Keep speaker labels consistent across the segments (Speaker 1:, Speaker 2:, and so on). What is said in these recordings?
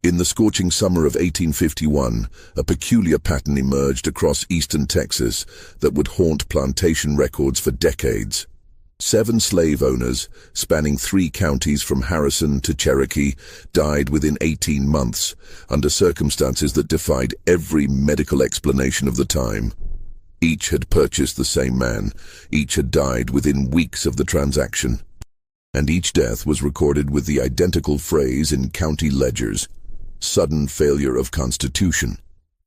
Speaker 1: In the scorching summer of 1851, a peculiar pattern emerged across eastern Texas that would haunt plantation records for decades. 7 slave owners, spanning 3 counties from Harrison to Cherokee, died within 18 months, under circumstances that defied every medical explanation of the time. Each had purchased the same man, each had died within weeks of the transaction, and each death was recorded with the identical phrase in county ledgers: sudden failure of constitution.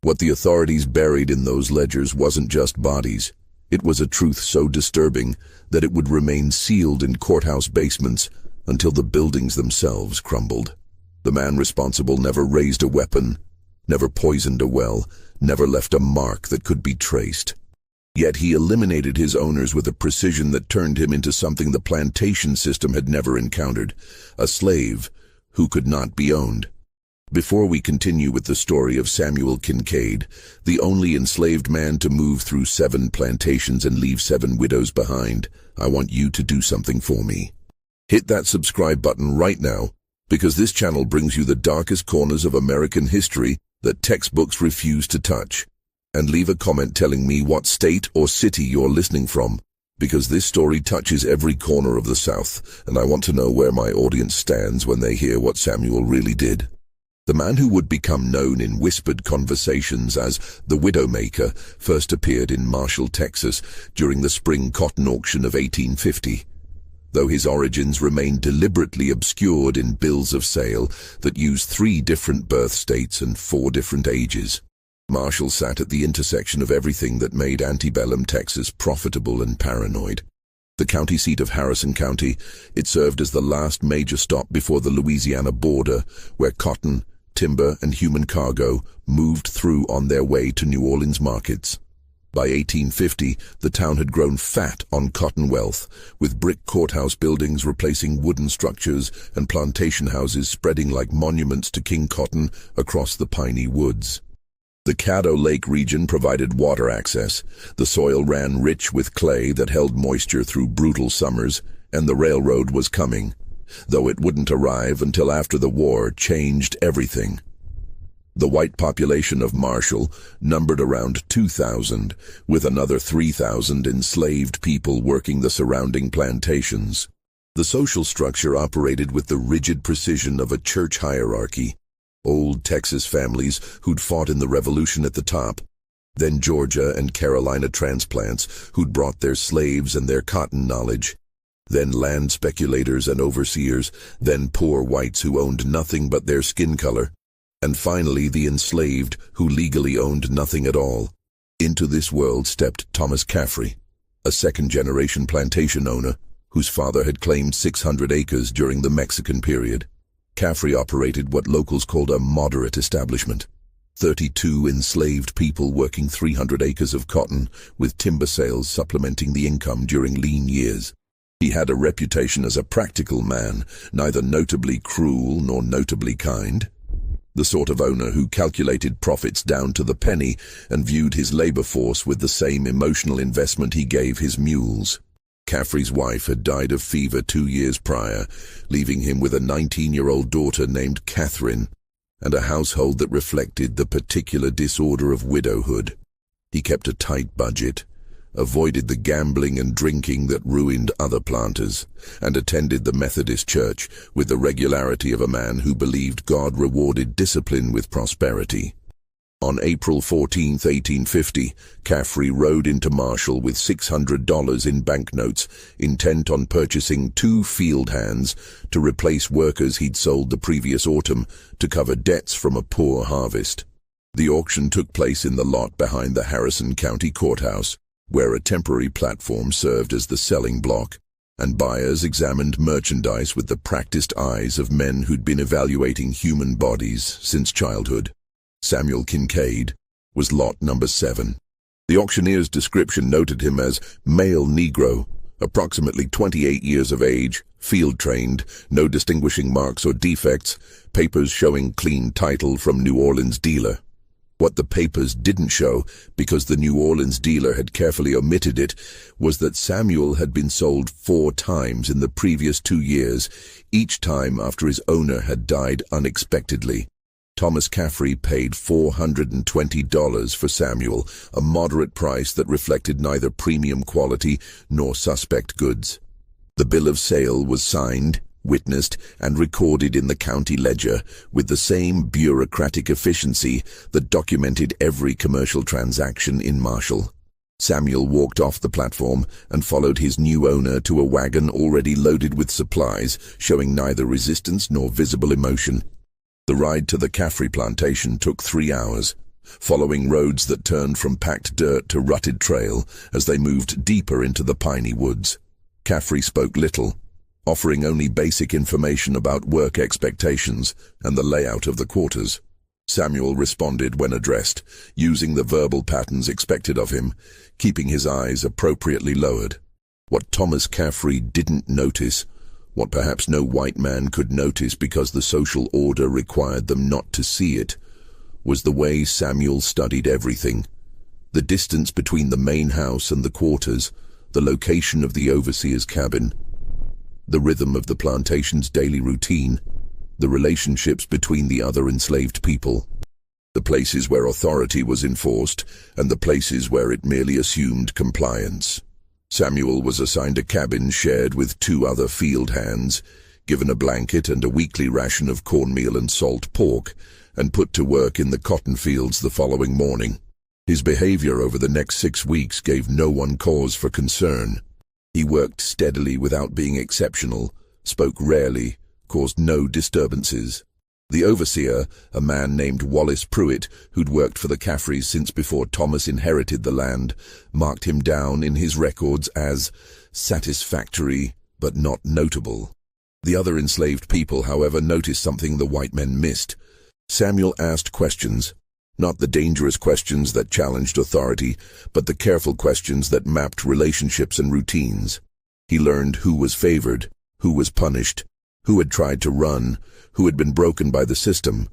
Speaker 1: What the authorities buried in those ledgers wasn't just bodies. It was a truth so disturbing that it would remain sealed in courthouse basements until the buildings themselves crumbled. The man responsible never raised a weapon, never poisoned a well, never left a mark that could be traced. Yet he eliminated his owners with a precision that turned him into something the plantation system had never encountered: a slave who could not be owned. Before we continue with the story of Samuel Kincaid, the only enslaved man to move through 7 plantations and leave 7 widows behind, I want you to do something for me. Hit that subscribe button right now, because this channel brings you the darkest corners of American history that textbooks refuse to touch. And leave a comment telling me what state or city you're listening from, because this story touches every corner of the South, and I want to know where my audience stands when they hear what Samuel really did. The man who would become known in whispered conversations as the Widowmaker first appeared in Marshall, Texas, during the spring cotton auction of 1850. Though his origins remain deliberately obscured in bills of sale that use 3 different birth states and 4 different ages, Marshall sat at the intersection of everything that made antebellum Texas profitable and paranoid. The county seat of Harrison County, it served as the last major stop before the Louisiana border, where cotton, timber, and human cargo moved through on their way to New Orleans markets. By 1850, the town had grown fat on cotton wealth, with brick courthouse buildings replacing wooden structures and plantation houses spreading like monuments to King Cotton across the piney woods. The Caddo Lake region provided water access. The soil ran rich with clay that held moisture through brutal summers, and the railroad was coming, though it wouldn't arrive until after the war changed everything. The white population of Marshall numbered around 2,000, with another 3,000 enslaved people working the surrounding plantations. The social structure operated with the rigid precision of a church hierarchy. Old Texas families who'd fought in the Revolution at the top, then Georgia and Carolina transplants who'd brought their slaves and their cotton knowledge, then land speculators and overseers, then poor whites who owned nothing but their skin color, and finally the enslaved who legally owned nothing at all. Into this world stepped Thomas Caffrey, a second-generation plantation owner whose father had claimed 600 acres during the Mexican period. Caffrey operated what locals called a moderate establishment. 32 enslaved people working 300 acres of cotton, with timber sales supplementing the income during lean years. He had a reputation as a practical man, neither notably cruel nor notably kind. The sort of owner who calculated profits down to the penny and viewed his labor force with the same emotional investment he gave his mules. Caffrey's wife had died of fever 2 years prior, leaving him with a 19-year-old daughter named Catherine, and a household that reflected the particular disorder of widowhood. He kept a tight budget, avoided the gambling and drinking that ruined other planters, and attended the Methodist Church with the regularity of a man who believed God rewarded discipline with prosperity. On April 14, 1850, Caffrey rode into Marshall with $600 in banknotes, intent on purchasing 2 field hands to replace workers he'd sold the previous autumn to cover debts from a poor harvest. The auction took place in the lot behind the Harrison County Courthouse, where a temporary platform served as the selling block, and buyers examined merchandise with the practiced eyes of men who'd been evaluating human bodies since childhood. Samuel Kincaid was lot number 7. The auctioneer's description noted him as male Negro, approximately 28 years of age, field-trained, no distinguishing marks or defects, papers showing clean title from New Orleans dealer. What the papers didn't show, because the New Orleans dealer had carefully omitted it, was that Samuel had been sold 4 times in the previous 2 years, each time after his owner had died unexpectedly. Thomas Caffrey paid $420 for Samuel, a moderate price that reflected neither premium quality nor suspect goods. The bill of sale was signed, witnessed, and recorded in the county ledger with the same bureaucratic efficiency that documented every commercial transaction in Marshall. Samuel walked off the platform and followed his new owner to a wagon already loaded with supplies, showing neither resistance nor visible emotion. The ride to the Caffrey plantation took 3 hours, following roads that turned from packed dirt to rutted trail as they moved deeper into the piney woods. Caffrey spoke little, offering only basic information about work expectations and the layout of the quarters. Samuel responded when addressed, using the verbal patterns expected of him, keeping his eyes appropriately lowered. What Thomas Caffrey didn't notice, what perhaps no white man could notice because the social order required them not to see it, was the way Samuel studied everything. The distance between the main house and the quarters, the location of the overseer's cabin, the rhythm of the plantation's daily routine, the relationships between the other enslaved people, the places where authority was enforced and the places where it merely assumed compliance. Samuel was assigned a cabin shared with 2 other field hands, given a blanket and a weekly ration of cornmeal and salt pork, and put to work in the cotton fields the following morning. His behavior over the next 6 weeks gave no one cause for concern. He worked steadily without being exceptional, spoke rarely, caused no disturbances. The overseer, a man named Wallace Pruitt, who'd worked for the Caffreys since before Thomas inherited the land, marked him down in his records as satisfactory but not notable. The other enslaved people, however, noticed something the white men missed. Samuel asked questions, not the dangerous questions that challenged authority, but the careful questions that mapped relationships and routines. He learned who was favored, who was punished, who had tried to run, who had been broken by the system.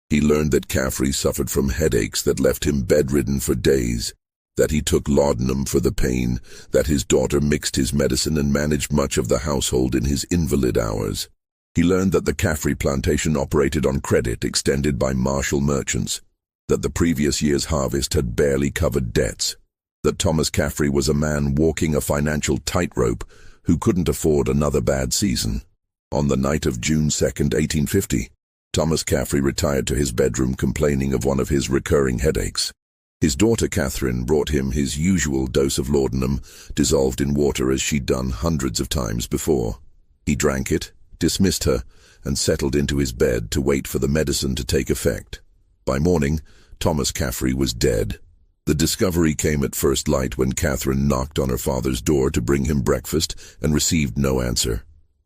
Speaker 1: He learned that Caffrey suffered from headaches that left him bedridden for days, that he took laudanum for the pain, that his daughter mixed his medicine and managed much of the household in his invalid hours. He learned that the Caffrey plantation operated on credit extended by Marshall merchants, that the previous year's harvest had barely covered debts, that Thomas Caffrey was a man walking a financial tightrope who couldn't afford another bad season. On the night of June 2, 1850, Thomas Caffrey retired to his bedroom complaining of one of his recurring headaches. His daughter Catherine brought him his usual dose of laudanum, dissolved in water as she'd done hundreds of times before. He drank it, dismissed her, and settled into his bed to wait for the medicine to take effect. By morning, Thomas Caffrey was dead. The discovery came at first light when Catherine knocked on her father's door to bring him breakfast and received no answer.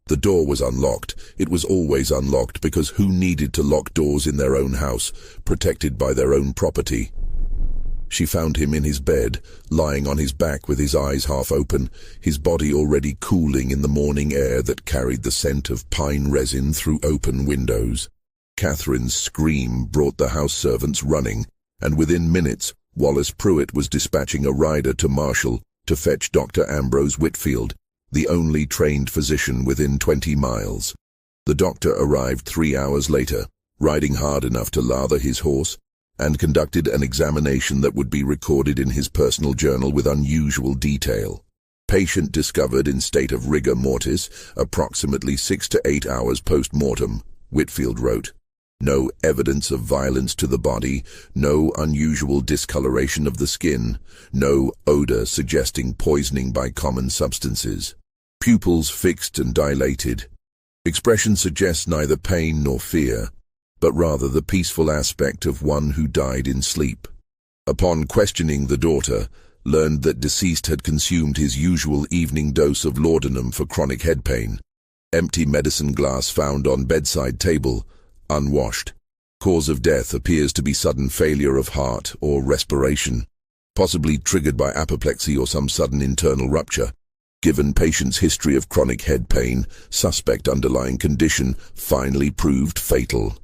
Speaker 1: The door was unlocked. It was always unlocked because who needed to lock doors in their own house, protected by their own property? She found him in his bed, lying on his back with his eyes half open, his body already cooling in the morning air that carried the scent of pine resin through open windows. Catherine's scream brought the house servants running, and within minutes, Wallace Pruitt was dispatching a rider to Marshall to fetch Dr. Ambrose Whitfield, the only trained physician within 20 miles. The doctor arrived 3 hours later, riding hard enough to lather his horse, and conducted an examination that would be recorded in his personal journal with unusual detail. Patient discovered in state of rigor mortis approximately 6 to 8 hours post-mortem, Whitfield wrote. No evidence of violence to the body, no unusual discoloration of the skin, no odor suggesting poisoning by common substances. Pupils fixed and dilated. Expression suggests neither pain nor fear, but rather the peaceful aspect of one who died in sleep. Upon questioning the daughter, learned that deceased had consumed his usual evening dose of laudanum for chronic head pain. Empty medicine glass found on bedside table, unwashed. Cause of death appears to be sudden failure of heart or respiration, possibly triggered by apoplexy or some sudden internal rupture. Given patient's history of chronic head pain, suspect underlying condition finally proved fatal.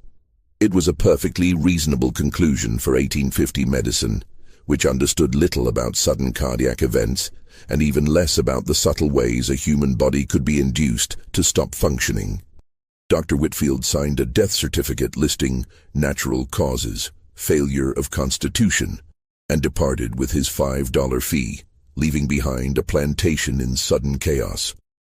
Speaker 1: It was a perfectly reasonable conclusion for 1850 medicine, which understood little about sudden cardiac events, and even less about the subtle ways a human body could be induced to stop functioning. Dr. Whitfield signed a death certificate listing natural causes, failure of constitution, and departed with his $5 fee, leaving behind a plantation in sudden chaos.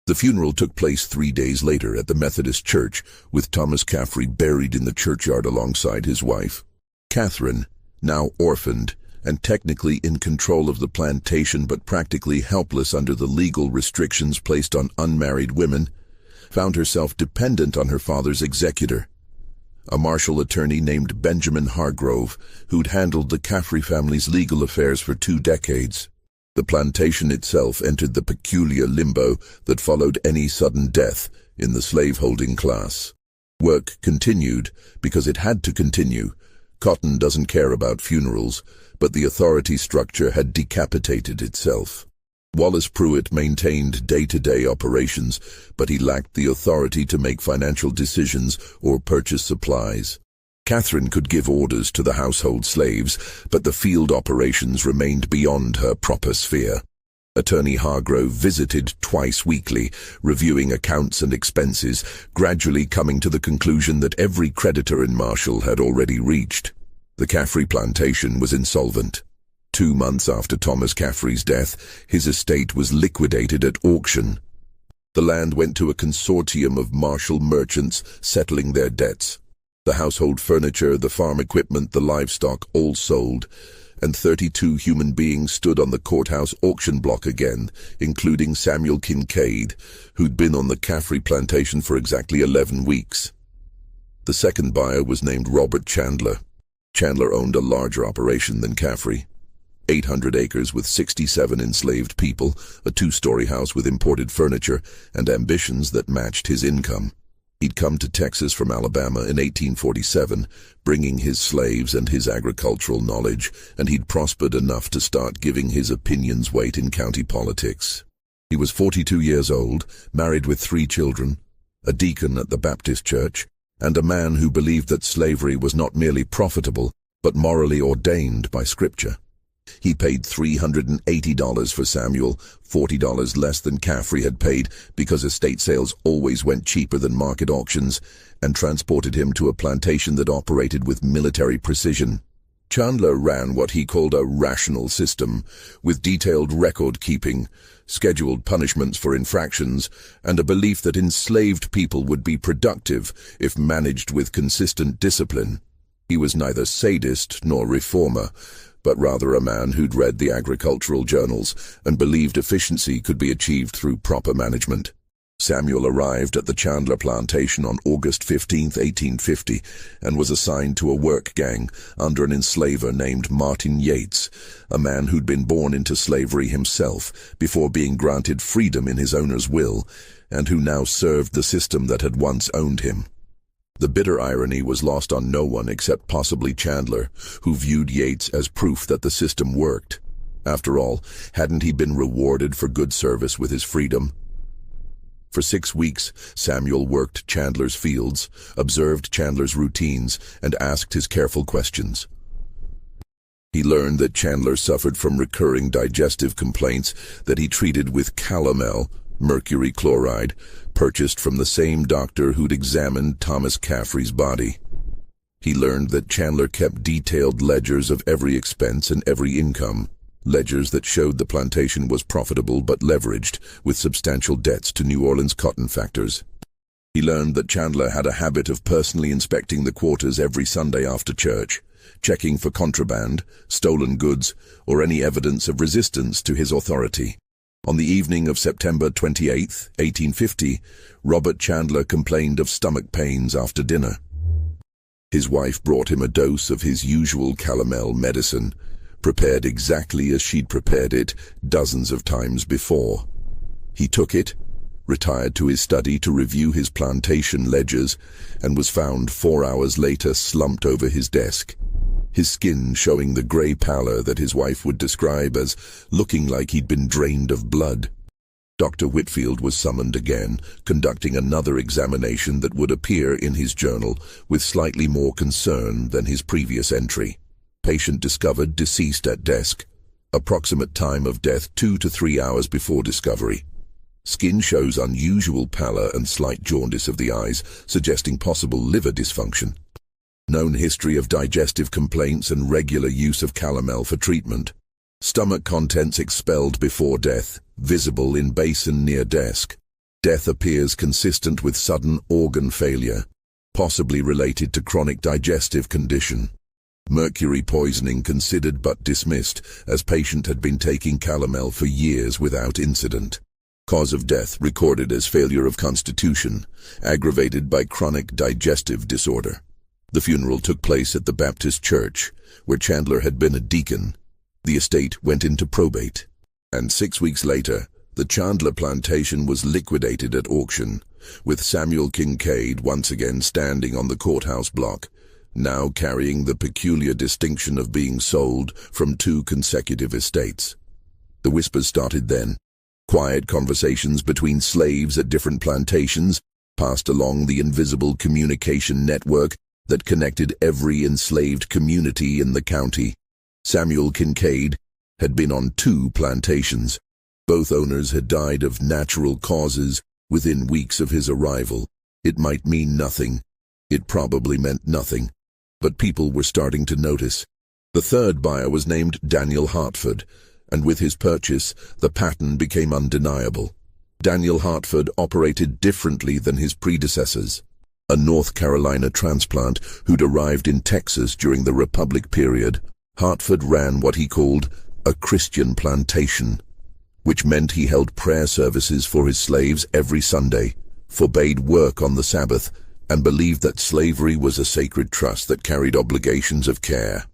Speaker 1: The funeral took place 3 days later at the Methodist Church, with Thomas Caffrey buried in the churchyard alongside his wife. Catherine, now orphaned and technically in control of the plantation but practically helpless under the legal restrictions placed on unmarried women, found herself dependent on her father's executor, a martial attorney named Benjamin Hargrove, who'd handled the Caffrey family's legal affairs for 2 decades. The plantation itself entered the peculiar limbo that followed any sudden death in the slaveholding class. Work continued because it had to continue. Cotton doesn't care about funerals, but the authority structure had decapitated itself. Wallace Pruitt maintained day-to-day operations, but he lacked the authority to make financial decisions or purchase supplies. Catherine could give orders to the household slaves, but the field operations remained beyond her proper sphere. Attorney Hargrove visited twice weekly, reviewing accounts and expenses, gradually coming to the conclusion that every creditor in Marshall had already reached. The Caffrey plantation was insolvent. 2 months after Thomas Caffrey's death, his estate was liquidated at auction. The land went to a consortium of Marshall merchants settling their debts. The household furniture, the farm equipment, the livestock all sold, and 32 human beings stood on the courthouse auction block again, including Samuel Kincaid, who'd been on the Caffrey plantation for exactly 11 weeks. The second buyer was named Robert Chandler. Chandler owned a larger operation than Caffrey. 800 acres with 67 enslaved people, a 2-story house with imported furniture, and ambitions that matched his income. He'd come to Texas from Alabama in 1847, bringing his slaves and his agricultural knowledge, and he'd prospered enough to start giving his opinions weight in county politics. He was 42 years old, married with 3 children, a deacon at the Baptist church, and a man who believed that slavery was not merely profitable, but morally ordained by Scripture. He paid $380 for Samuel, $40 less than Caffrey had paid because estate sales always went cheaper than market auctions, and transported him to a plantation that operated with military precision. Chandler ran what he called a rational system, with detailed record-keeping, scheduled punishments for infractions, and a belief that enslaved people would be productive if managed with consistent discipline. He was neither sadist nor reformer, but rather a man who'd read the agricultural journals and believed efficiency could be achieved through proper management. Samuel arrived at the Chandler plantation on August 15, 1850, and was assigned to a work gang under an enslaver named Martin Yates, a man who'd been born into slavery himself before being granted freedom in his owner's will, and who now served the system that had once owned him. The bitter irony was lost on no one except possibly Chandler, who viewed Yates as proof that the system worked. After all, hadn't he been rewarded for good service with his freedom? For 6 weeks, Samuel worked Chandler's fields, observed Chandler's routines, and asked his careful questions. He learned that Chandler suffered from recurring digestive complaints that he treated with calomel, mercury chloride, purchased from the same doctor who'd examined Thomas Caffrey's body. He learned that Chandler kept detailed ledgers of every expense and every income, ledgers that showed the plantation was profitable but leveraged, with substantial debts to New Orleans cotton factors. He learned that Chandler had a habit of personally inspecting the quarters every Sunday after church, checking for contraband, stolen goods, or any evidence of resistance to his authority. On the evening of September 28, 1850, Robert Chandler complained of stomach pains after dinner. His wife brought him a dose of his usual calomel medicine, prepared exactly as she'd prepared it dozens of times before. He took it, retired to his study to review his plantation ledgers, and was found 4 hours later slumped over his desk, his skin showing the grey pallor that his wife would describe as looking like he'd been drained of blood. Dr. Whitfield was summoned again, conducting another examination that would appear in his journal with slightly more concern than his previous entry. Patient discovered deceased at desk. Approximate time of death 2 to 3 hours before discovery. Skin shows unusual pallor and slight jaundice of the eyes, suggesting possible liver dysfunction. Known history of digestive complaints and regular use of calomel for treatment. Stomach contents expelled before death, visible in basin near desk. Death appears consistent with sudden organ failure, possibly related to chronic digestive condition. Mercury poisoning considered but dismissed, as patient had been taking calomel for years without incident. Cause of death recorded as failure of constitution, aggravated by chronic digestive disorder. The funeral took place at the Baptist church, where Chandler had been a deacon. The estate went into probate, and 6 weeks later, the Chandler plantation was liquidated at auction, with Samuel Kincaid once again standing on the courthouse block, now carrying the peculiar distinction of being sold from 2 consecutive estates. The whispers started then. Quiet conversations between slaves at different plantations passed along the invisible communication network that connected every enslaved community in the county. Samuel Kincaid had been on 2 plantations. Both owners had died of natural causes within weeks of his arrival. It might mean nothing. It probably meant nothing. But people were starting to notice. The third buyer was named Daniel Hartford, and with his purchase, the pattern became undeniable. Daniel Hartford operated differently than his predecessors. A North Carolina transplant who'd arrived in Texas during the Republic period, Hartford ran what he called a Christian plantation, which meant he held prayer services for his slaves every Sunday, forbade work on the Sabbath, and believed that slavery was a sacred trust that carried obligations of care.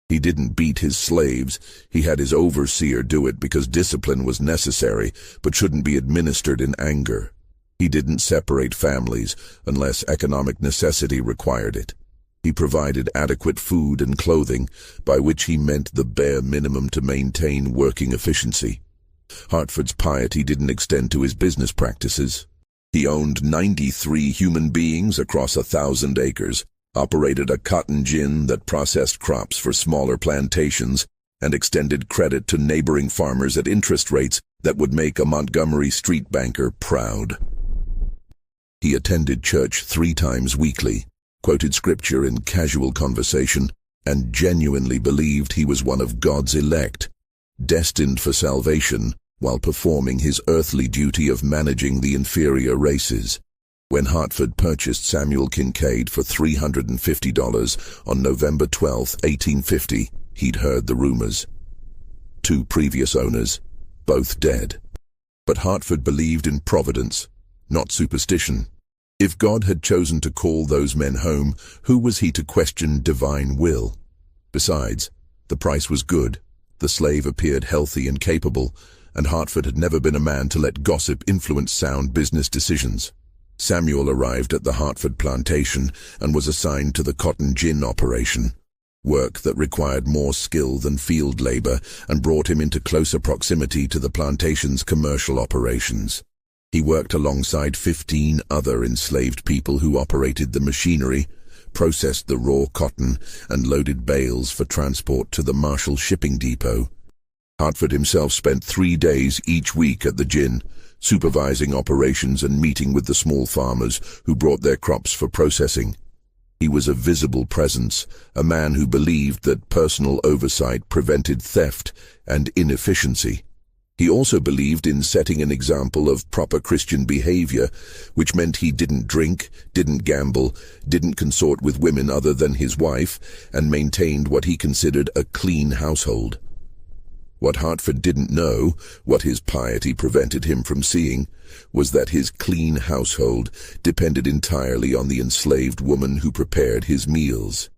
Speaker 1: He didn't beat his slaves. He had his overseer do it because discipline was necessary, but shouldn't be administered in anger. He didn't separate families unless economic necessity required it. He provided adequate food and clothing, by which he meant the bare minimum to maintain working efficiency. Hartford's piety didn't extend to his business practices. He owned 93 human beings across 1,000 acres, operated a cotton gin that processed crops for smaller plantations, and extended credit to neighboring farmers at interest rates that would make a Montgomery Street banker proud. He attended church 3 times weekly, quoted scripture in casual conversation, and genuinely believed he was one of God's elect, destined for salvation, while performing his earthly duty of managing the inferior races. When Hartford purchased Samuel Kincaid for $350 on November 12, 1850, he'd heard the rumors. 2 previous owners, both dead. But Hartford believed in providence, not superstition. If God had chosen to call those men home, who was he to question divine will? Besides, the price was good, the slave appeared healthy and capable, and Hartford had never been a man to let gossip influence sound business decisions. Samuel arrived at the Hartford plantation and was assigned to the cotton gin operation, work that required more skill than field labor and brought him into closer proximity to the plantation's commercial operations. He worked alongside 15 other enslaved people who operated the machinery, processed the raw cotton, and loaded bales for transport to the Marshall shipping depot. Hartford himself spent 3 days each week at the gin, supervising operations and meeting with the small farmers who brought their crops for processing. He was a visible presence, a man who believed that personal oversight prevented theft and inefficiency. He also believed in setting an example of proper Christian behavior, which meant he didn't drink, didn't gamble, didn't consort with women other than his wife, and maintained what he considered a clean household. What Hartford didn't know, what his piety prevented him from seeing, was that his clean household depended entirely on the enslaved woman who prepared his meals.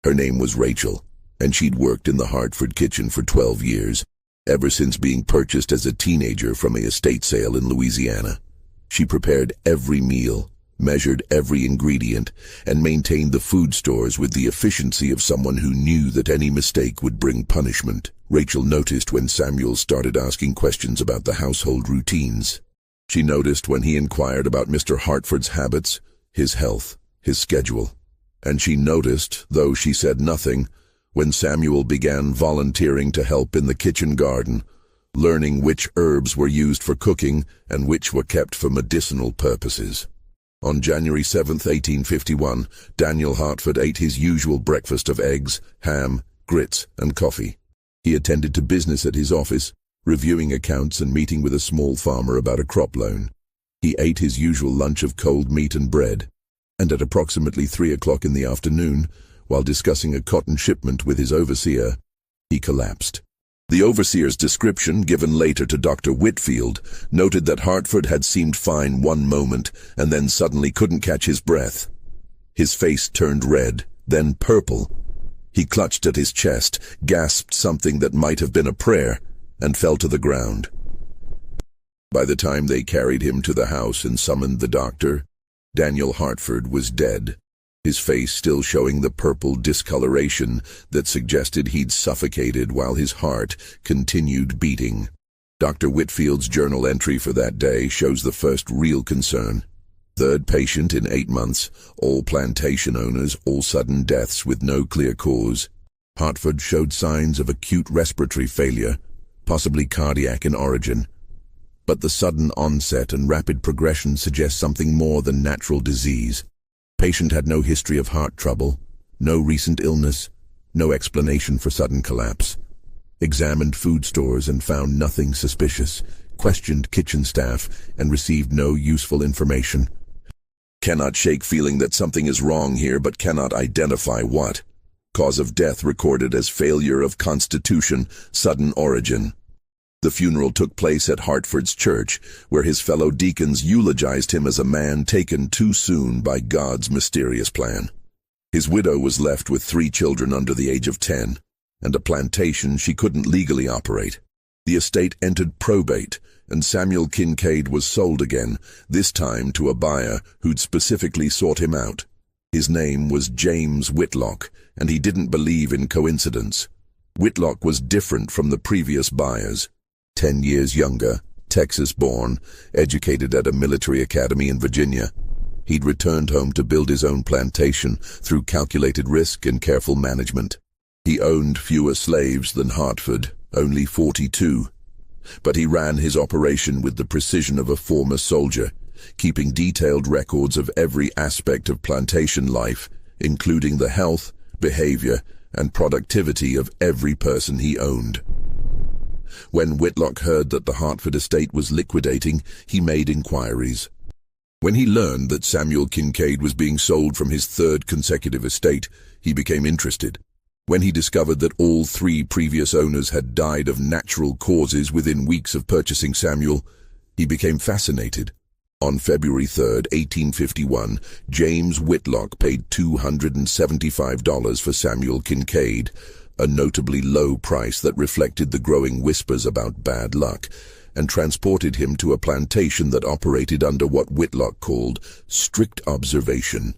Speaker 1: Her name was Rachel, and she'd worked in the Hartford kitchen for 12 years, ever since being purchased as a teenager from an estate sale in Louisiana. She prepared every meal, measured every ingredient, and maintained the food stores with the efficiency of someone who knew that any mistake would bring punishment. Rachel noticed when Samuel started asking questions about the household routines. She noticed when he inquired about Mr. Hartford's habits, his health, his schedule. And she noticed, though she said nothing, when Samuel began volunteering to help in the kitchen garden, learning which herbs were used for cooking and which were kept for medicinal purposes. On January 7, 1851, Daniel Hartford ate his usual breakfast of eggs, ham, grits, and coffee. He attended to business at his office, reviewing accounts and meeting with a small farmer about a crop loan. He ate his usual lunch of cold meat and bread, and at approximately 3 o'clock in the afternoon, while discussing a cotton shipment with his overseer, he collapsed. The overseer's description, given later to Dr. Whitfield, noted that Hartford had seemed fine one moment and then suddenly couldn't catch his breath. His face turned red, then purple. He clutched at his chest, gasped something that might have been a prayer, and fell to the ground. By the time they carried him to the house and summoned the doctor, Daniel Hartford was dead, his face still showing the purple discoloration that suggested he'd suffocated while his heart continued beating. Dr. Whitfield's journal entry for that day shows the first real concern. Third patient in 8 months, all plantation owners, all sudden deaths with no clear cause. Hartford showed signs of acute respiratory failure, possibly cardiac in origin. But the sudden onset and rapid progression suggest something more than natural disease. Patient had no history of heart trouble, no recent illness, no explanation for sudden collapse. Examined food stores and found nothing suspicious, questioned kitchen staff and received no useful information. Cannot shake feeling that something is wrong here but cannot identify what. Cause of death recorded as failure of constitution, sudden origin. The funeral took place at Hartford's church, where his fellow deacons eulogized him as a man taken too soon by God's mysterious plan. His widow was left with 3 children under the age of 10, and a plantation she couldn't legally operate. The estate entered probate, and Samuel Kincaid was sold again, this time to a buyer who'd specifically sought him out. His name was James Whitlock, and he didn't believe in coincidence. Whitlock was different from the previous buyers. 10 years younger, Texas-born, educated at a military academy in Virginia. He'd returned home to build his own plantation through calculated risk and careful management. He owned fewer slaves than Hartford, only 42. But he ran his operation with the precision of a former soldier, keeping detailed records of every aspect of plantation life, including the health, behavior, and productivity of every person he owned. When Whitlock heard that the Hartford estate was liquidating, he made inquiries. When he learned that Samuel Kincaid was being sold from his 3rd consecutive estate, he became interested. When he discovered that all 3 previous owners had died of natural causes within weeks of purchasing Samuel, he became fascinated. On February 3, 1851, James Whitlock paid $275 for Samuel Kincaid, a notably low price that reflected the growing whispers about bad luck, and transported him to a plantation that operated under what Whitlock called strict observation.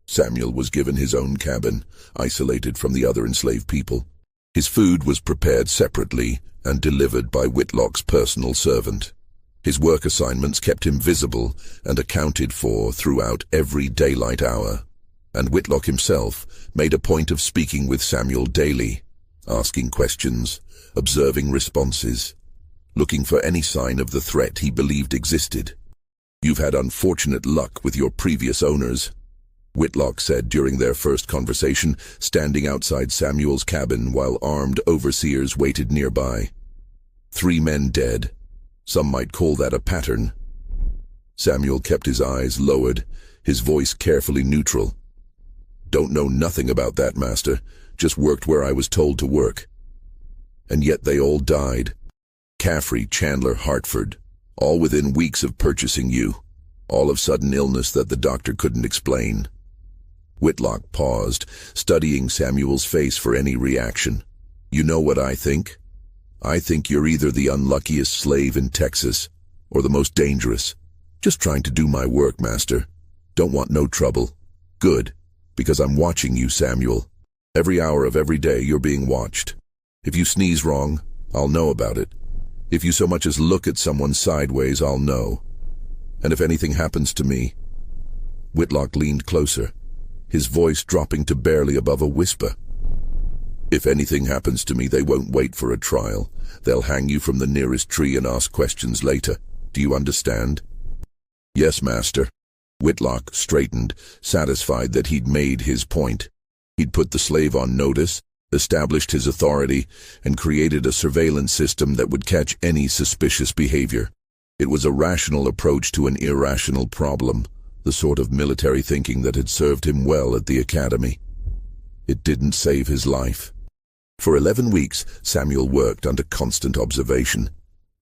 Speaker 1: Samuel was given his own cabin, isolated from the other enslaved people. His food was prepared separately and delivered by Whitlock's personal servant. His work assignments kept him visible and accounted for throughout every daylight hour, and Whitlock himself made a point of speaking with Samuel daily, asking questions, observing responses, looking for any sign of the threat he believed existed. "You've had unfortunate luck with your previous owners," Whitlock said during their first conversation, standing outside Samuel's cabin while armed overseers waited nearby. 3 men dead. Some might call that a pattern. Samuel kept his eyes lowered, his voice carefully neutral. "Don't know nothing about that, master. Just worked where I was told to work. And yet they all died. Caffrey, Chandler, Hartford, all within weeks of purchasing you. All of sudden illness that the doctor couldn't explain." Whitlock paused, studying Samuel's face for any reaction. "You know what I think? I think you're either the unluckiest slave in Texas, or the most dangerous. Just trying to do my work, master. Don't want no trouble. Good, because I'm watching you, Samuel. Every hour of every day you're being watched. If you sneeze wrong, I'll know about it. If you so much as look at someone sideways, I'll know. And if anything happens to me..." Whitlock leaned closer, his voice dropping to barely above a whisper. If anything happens to me, they won't wait for a trial. They'll hang you from the nearest tree and ask questions later. Do you understand?" "Yes, master." Whitlock straightened, satisfied that he'd made his point. He'd put the slave on notice, established his authority, and created a surveillance system that would catch any suspicious behavior. It was a rational approach to an irrational problem, the sort of military thinking that had served him well at the academy. It didn't save his life. For 11 weeks, Samuel worked under constant observation.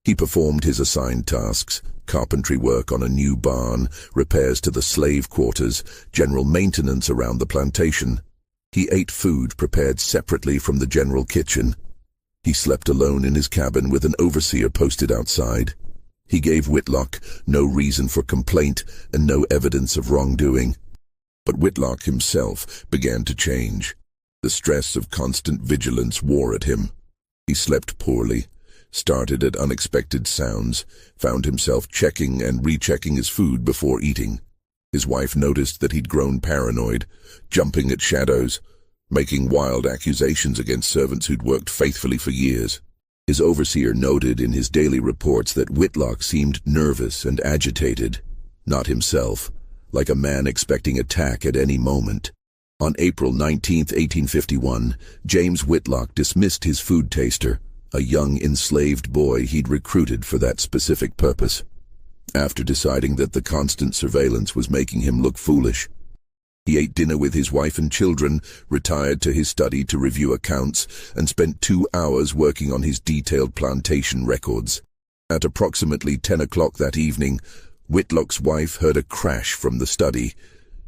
Speaker 1: He performed his assigned tasks: carpentry work on a new barn, repairs to the slave quarters, general maintenance around the plantation. He ate food prepared separately from the general kitchen. He slept alone in his cabin with an overseer posted outside. He gave Whitlock no reason for complaint and no evidence of wrongdoing. But Whitlock himself began to change. The stress of constant vigilance wore at him. He slept poorly, started at unexpected sounds, found himself checking and rechecking his food before eating. His wife noticed that he'd grown paranoid, jumping at shadows, making wild accusations against servants who'd worked faithfully for years. His overseer noted in his daily reports that Whitlock seemed nervous and agitated, not himself, like a man expecting attack at any moment. On April 19, 1851, James Whitlock dismissed his food taster, a young enslaved boy he'd recruited for that specific purpose. After deciding that the constant surveillance was making him look foolish, he ate dinner with his wife and children, retired to his study to review accounts, and spent 2 hours working on his detailed plantation records. At approximately 10 o'clock that evening, Whitlock's wife heard a crash from the study.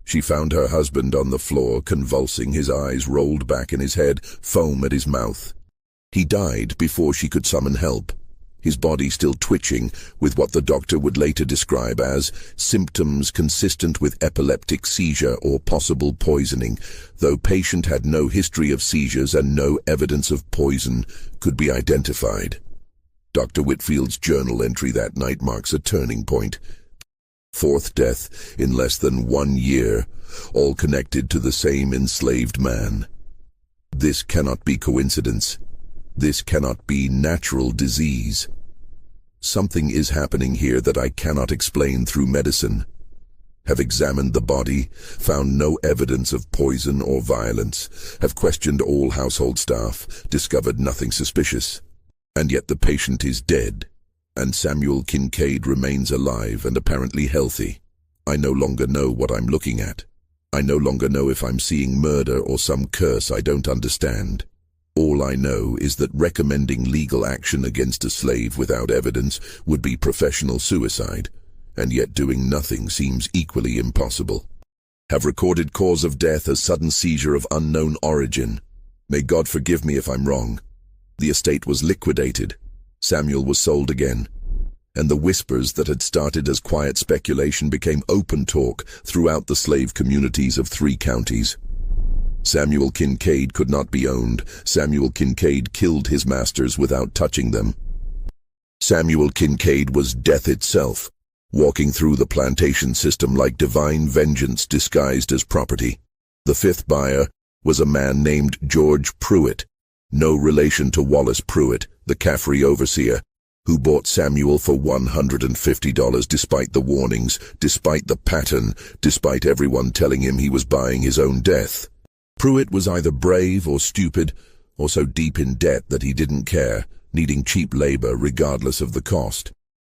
Speaker 1: She found her husband on the floor, convulsing, his eyes rolled back in his head, foam at his mouth. He died before she could summon help, his body still twitching with what the doctor would later describe as symptoms consistent with epileptic seizure or possible poisoning, though patient had no history of seizures and no evidence of poison could be identified. Dr. Whitfield's journal entry that night marks a turning point. 4th death in less than 1 year, all connected to the same enslaved man. This cannot be coincidence. This cannot be natural disease. Something is happening here that I cannot explain through medicine. Have examined the body, found no evidence of poison or violence, have questioned all household staff, discovered nothing suspicious. And yet the patient is dead, and Samuel Kincaid remains alive and apparently healthy. I no longer know what I'm looking at. I no longer know if I'm seeing murder or some curse I don't understand. All I know is that recommending legal action against a slave without evidence would be professional suicide, and yet doing nothing seems equally impossible. Have recorded cause of death as sudden seizure of unknown origin. May God forgive me if I'm wrong. The estate was liquidated. Samuel was sold again, and the whispers that had started as quiet speculation became open talk throughout the slave communities of 3 counties. Samuel Kincaid could not be owned. Samuel Kincaid killed his masters without touching them. Samuel Kincaid was death itself, walking through the plantation system like divine vengeance disguised as property. The 5th buyer was a man named George Pruitt, no relation to Wallace Pruitt, the Caffrey overseer, who bought Samuel for $150 despite the warnings, despite the pattern, despite everyone telling him he was buying his own death. Pruitt was either brave or stupid, or so deep in debt that he didn't care, needing cheap labor regardless of the cost.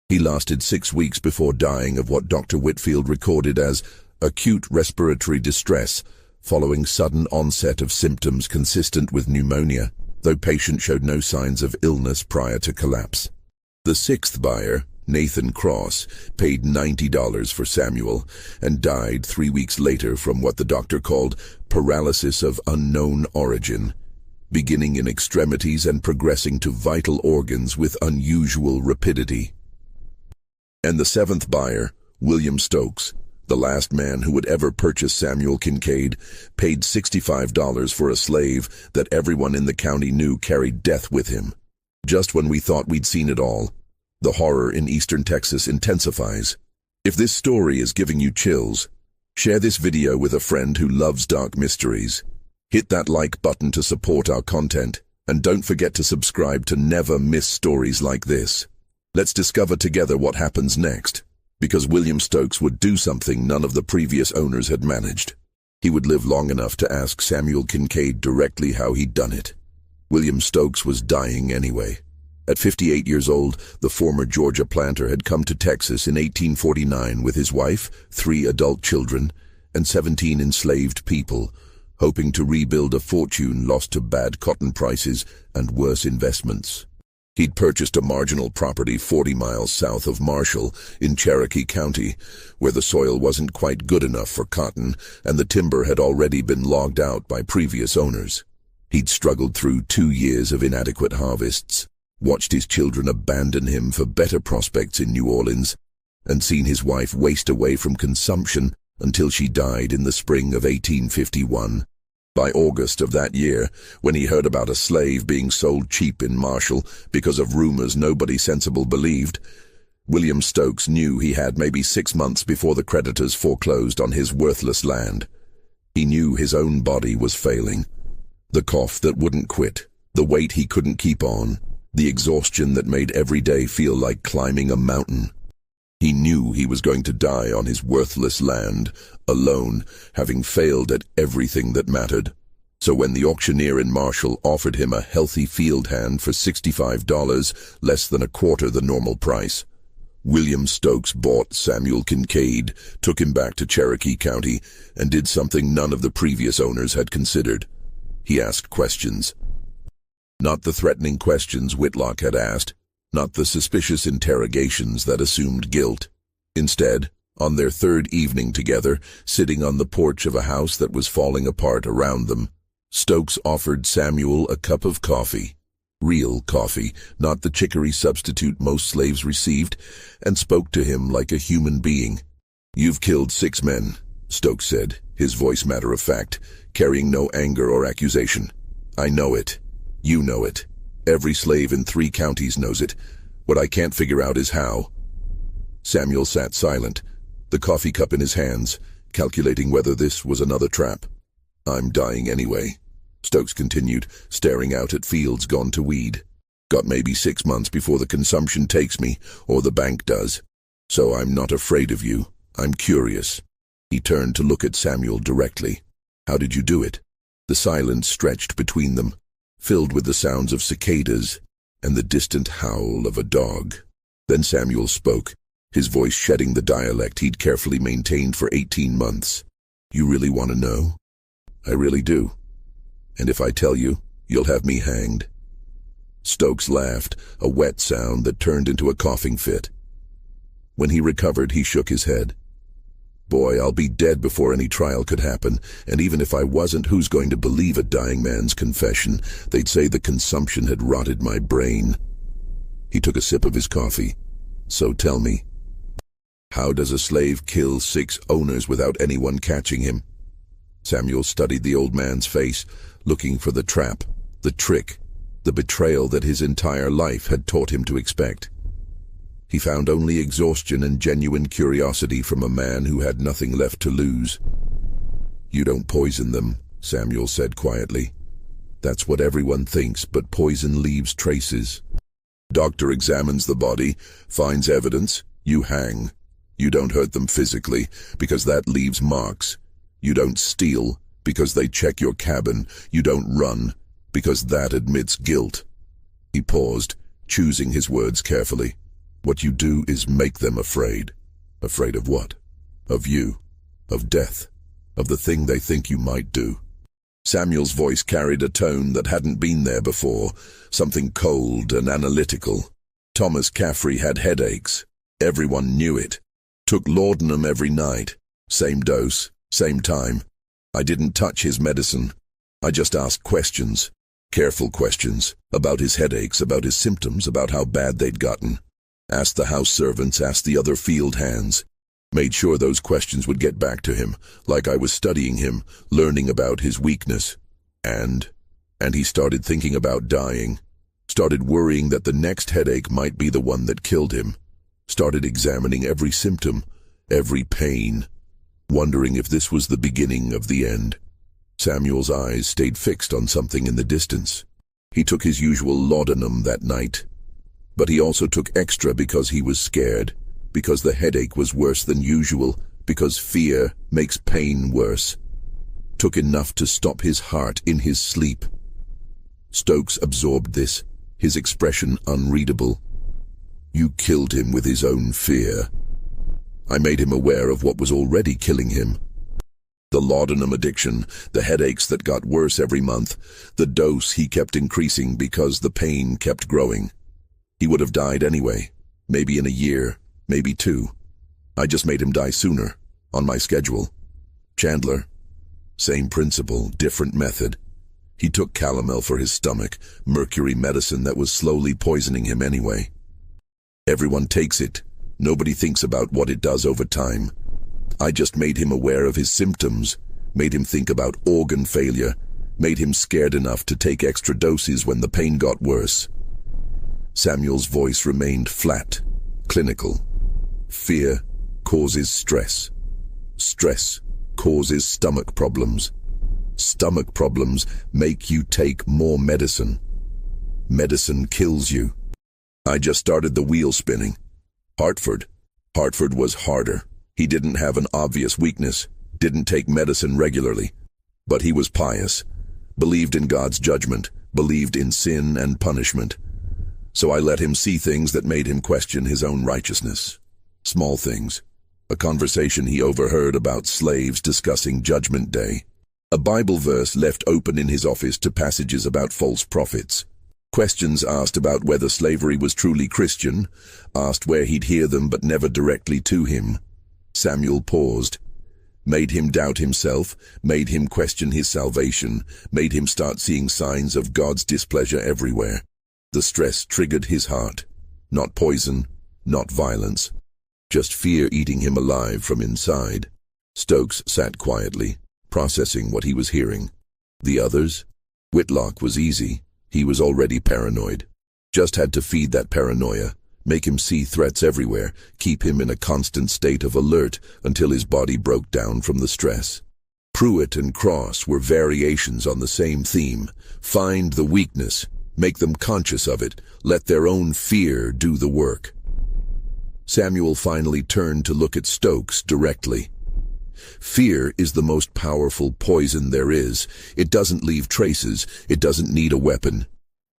Speaker 1: He lasted 6 weeks before dying of what Dr. Whitfield recorded as acute respiratory distress, following sudden onset of symptoms consistent with pneumonia, though patient showed no signs of illness prior to collapse. The 6th buyer, Nathan Cross, paid $90 for Samuel and died 3 weeks later from what the doctor called paralysis of unknown origin, beginning in extremities and progressing to vital organs with unusual rapidity. And the 7th buyer, William Stokes, the last man who would ever purchase Samuel Kincaid, paid $65 for a slave that everyone in the county knew carried death with him. Just when we thought we'd seen it all, the horror in eastern Texas intensifies. If this story is giving you chills, share this video with a friend who loves dark mysteries. Hit that like button to support our content, and don't forget to subscribe to never miss stories like this. Let's discover together what happens next, because William Stokes would do something none of the previous owners had managed. He would live long enough to ask Samuel Kincaid directly how he'd done it. William Stokes was dying anyway. At 58 years old, the former Georgia planter had come to Texas in 1849 with his wife, 3 adult children, and 17 enslaved people, hoping to rebuild a fortune lost to bad cotton prices and worse investments. He'd purchased a marginal property 40 miles south of Marshall in Cherokee County, where the soil wasn't quite good enough for cotton and the timber had already been logged out by previous owners. He'd struggled through 2 years of inadequate harvests, watched his children abandon him for better prospects in New Orleans, and seen his wife waste away from consumption until she died in the spring of 1851. By August of that year, when he heard about a slave being sold cheap in Marshall because of rumors nobody sensible believed, William Stokes knew he had maybe 6 months before the creditors foreclosed on his worthless land. He knew his own body was failing. The cough that wouldn't quit, the weight he couldn't keep on, the exhaustion that made every day feel like climbing a mountain. He knew he was going to die on his worthless land, alone, having failed at everything that mattered. So when the auctioneer in Marshall offered him a healthy field hand for $65, less than a quarter the normal price, William Stokes bought Samuel Kincaid, took him back to Cherokee County, and did something none of the previous owners had considered. He asked questions. Not the threatening questions Whitlock had asked, not the suspicious interrogations that assumed guilt. Instead, on their 3rd evening together, sitting on the porch of a house that was falling apart around them, Stokes offered Samuel a cup of coffee. Real coffee, not the chicory substitute most slaves received, and spoke to him like a human being. "You've killed 6 men," Stokes said, his voice matter-of-fact, carrying no anger or accusation. "I know it. You know it. Every slave in 3 counties knows it. What I can't figure out is how." Samuel sat silent, the coffee cup in his hands, calculating whether this was another trap. "I'm dying anyway," Stokes continued, staring out at fields gone to weed. "Got maybe 6 months before the consumption takes me, or the bank does. So I'm not afraid of you. I'm curious." He turned to look at Samuel directly. "How did you do it?" The silence stretched between them, filled with the sounds of cicadas and the distant howl of a dog. Then Samuel spoke, his voice shedding the dialect he'd carefully maintained for 18 months. "You really want to know?" "I really do. And if I tell you, you'll have me hanged." Stokes laughed, a wet sound that turned into a coughing fit. When he recovered, he shook his head. "Boy, I'll be dead before any trial could happen, and even if I wasn't, who's going to believe a dying man's confession? They'd say the consumption had rotted my brain." He took a sip of his coffee. "So tell me, how does a slave kill 6 owners without anyone catching him?" Samuel studied the old man's face, looking for the trap, the trick, the betrayal that his entire life had taught him to expect. He found only exhaustion and genuine curiosity from a man who had nothing left to lose. "You don't poison them," Samuel said quietly. "That's what everyone thinks, but poison leaves traces. Doctor examines the body, finds evidence, you hang. You don't hurt them physically, because that leaves marks. You don't steal, because they check your cabin. You don't run, because that admits guilt." He paused, choosing his words carefully. "What you do is make them afraid." "Afraid of what?" "Of you. Of death. Of the thing they think you might do." Samuel's voice carried a tone that hadn't been there before, something cold and analytical. Thomas Caffrey had headaches. Everyone knew it. Took laudanum every night. Same dose, same time. I didn't touch his medicine. I just asked questions. Careful questions. About his headaches, about his symptoms, about how bad they'd gotten. Asked the house servants, asked the other field hands. Made sure those questions would get back to him, like I was studying him, learning about his weakness. And he started thinking about dying. Started worrying that the next headache might be the one that killed him. Started examining every symptom, every pain, wondering if this was the beginning of the end. Samuel's eyes stayed fixed on something in the distance. He took his usual laudanum that night, but he also took extra because he was scared, because the headache was worse than usual, because fear makes pain worse. Took enough to stop his heart in his sleep. Stokes absorbed this, his expression unreadable. You killed him with his own fear. I made him aware of what was already killing him. The laudanum addiction, the headaches that got worse every month, the dose he kept increasing because the pain kept growing. He would have died anyway, maybe in a year, maybe 2. I just made him die sooner, on my schedule. Chandler, same principle, different method. He took calomel for his stomach, mercury medicine that was slowly poisoning him anyway. Everyone takes it. Nobody thinks about what it does over time. I just made him aware of his symptoms, made him think about organ failure, made him scared enough to take extra doses when the pain got worse. Samuel's voice remained flat, clinical. Fear causes stress. Stress causes stomach problems. Stomach problems make you take more medicine. Medicine kills you. I just started the wheel spinning. Hartford was harder. He didn't have an obvious weakness, didn't take medicine regularly. But he was pious, believed in God's judgment, believed in sin and punishment. So I let him see things that made him question his own righteousness. Small things. A conversation he overheard about slaves discussing Judgment Day. A Bible verse left open in his office to passages about false prophets. Questions asked about whether slavery was truly Christian, asked where he'd hear them but never directly to him. Samuel paused, made him doubt himself, made him question his salvation, made him start seeing signs of God's displeasure everywhere. The stress triggered his heart. Not poison, not violence. Just fear eating him alive from inside. Stokes sat quietly, processing what he was hearing. The others? Whitlock was easy. He was already paranoid. Just had to feed that paranoia, make him see threats everywhere, keep him in a constant state of alert until his body broke down from the stress. Pruitt and Cross were variations on the same theme. Find the weakness, make them conscious of it, let their own fear do the work. Samuel finally turned to look at Stokes directly. Fear is the most powerful poison there is. It doesn't leave traces. It doesn't need a weapon.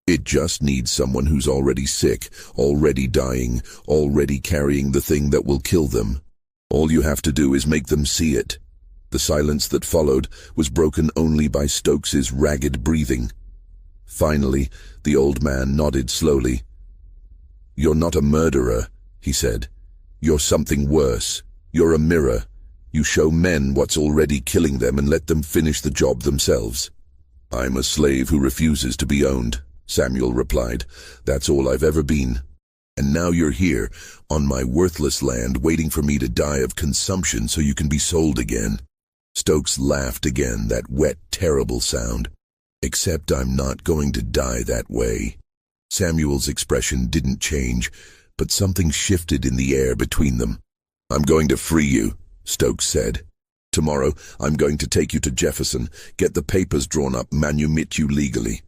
Speaker 1: It just needs someone who's already sick, already dying, already carrying the thing that will kill them. All you have to do is make them see it. The silence that followed was broken only by Stokes's ragged breathing. Finally, the old man nodded slowly. "You're not a murderer," he said. "You're something worse. You're a mirror. You show men what's already killing them and let them finish the job themselves." "I'm a slave who refuses to be owned," Samuel replied. "That's all I've ever been. And now you're here, on my worthless land, waiting for me to die of consumption so you can be sold again." Stokes laughed again, that wet, terrible sound. "Except I'm not going to die that way." Samuel's expression didn't change, but something shifted in the air between them. "I'm going to free you," Stokes said. "Tomorrow, I'm going to take you to Jefferson, get the papers drawn up, manumit you legally.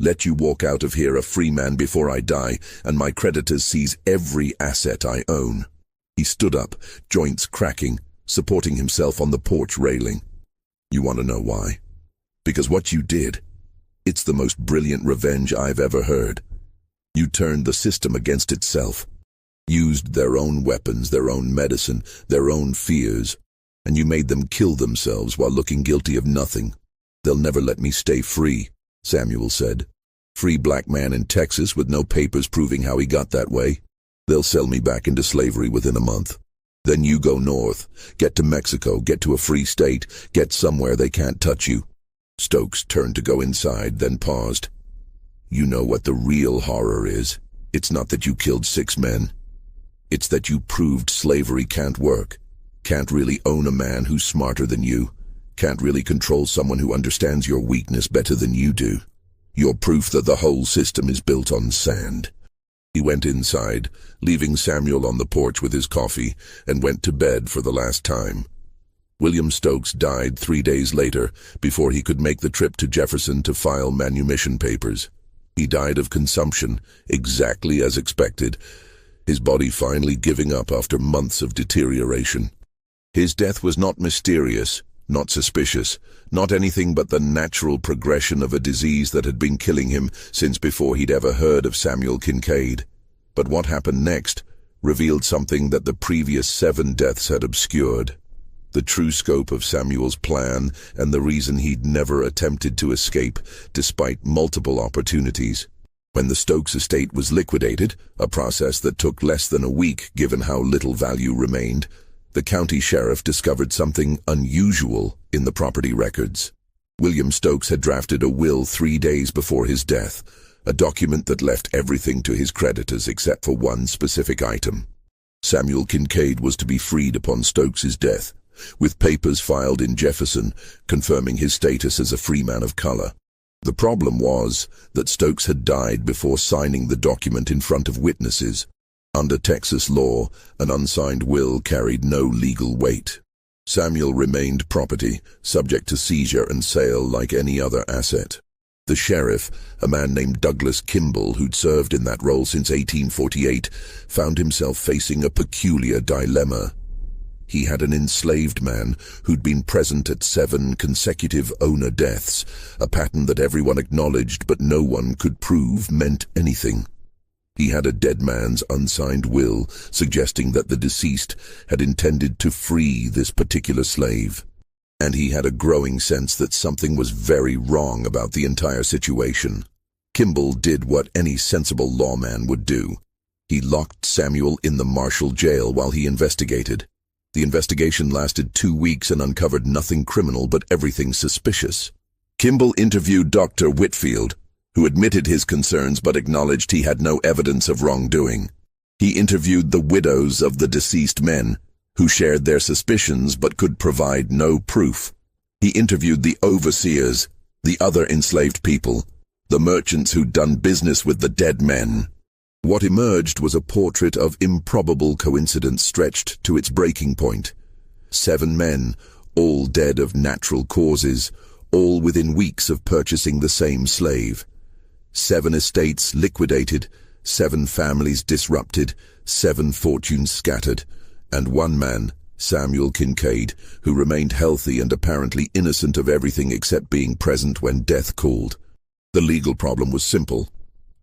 Speaker 1: Let you walk out of here a free man before I die, and my creditors seize every asset I own." He stood up, joints cracking, supporting himself on the porch railing. "You want to know why? Because what you did, it's the most brilliant revenge I've ever heard. You turned the system against itself. Used their own weapons, their own medicine, their own fears, and you made them kill themselves while looking guilty of nothing. They'll never let me stay free," Samuel said. "Free black man in Texas with no papers proving how he got that way. They'll sell me back into slavery within a month. Then you go north, get to Mexico, get to a free state, get somewhere they can't touch you." Stokes turned to go inside, then paused. "You know what the real horror is. It's not that you killed 6 men. It's that you proved slavery can't work. Can't really own a man who's smarter than you. Can't really control someone who understands your weakness better than you do. You're proof that the whole system is built on sand." He went inside, leaving Samuel on the porch with his coffee, and went to bed for the last time. William Stokes died 3 days later before he could make the trip to Jefferson to file manumission papers. He died of consumption, exactly as expected, his body finally giving up after months of deterioration. His death was not mysterious, not suspicious, not anything but the natural progression of a disease that had been killing him since before he'd ever heard of Samuel Kincaid. But what happened next revealed something that the previous 7 deaths had obscured. The true scope of Samuel's plan and the reason he'd never attempted to escape despite multiple opportunities. When the Stokes estate was liquidated, a process that took less than a week given how little value remained, the county sheriff discovered something unusual in the property records. William Stokes had drafted a will 3 days before his death, a document that left everything to his creditors except for one specific item. Samuel Kincaid was to be freed upon Stokes's death, with papers filed in Jefferson confirming his status as a free man of color. The problem was that Stokes had died before signing the document in front of witnesses. Under Texas law, an unsigned will carried no legal weight. Samuel remained property, subject to seizure and sale like any other asset. The sheriff, a man named Douglas Kimball who'd served in that role since 1848, found himself facing a peculiar dilemma. He had an enslaved man who'd been present at 7 consecutive owner deaths, a pattern that everyone acknowledged but no one could prove meant anything. He had a dead man's unsigned will suggesting that the deceased had intended to free this particular slave. And he had a growing sense that something was very wrong about the entire situation. Kimball did what any sensible lawman would do. He locked Samuel in the Marshall jail while he investigated. The investigation lasted 2 weeks and uncovered nothing criminal but everything suspicious. Kimball interviewed Dr. Whitfield, who admitted his concerns but acknowledged he had no evidence of wrongdoing. He interviewed the widows of the deceased men, who shared their suspicions but could provide no proof. He interviewed the overseers, the other enslaved people, the merchants who'd done business with the dead men. What emerged was a portrait of improbable coincidence stretched to its breaking point. 7 men, all dead of natural causes, all within weeks of purchasing the same slave. 7 estates liquidated, 7 families disrupted, 7 fortunes scattered, and 1 man, Samuel Kincaid, who remained healthy and apparently innocent of everything except being present when death called. The legal problem was simple.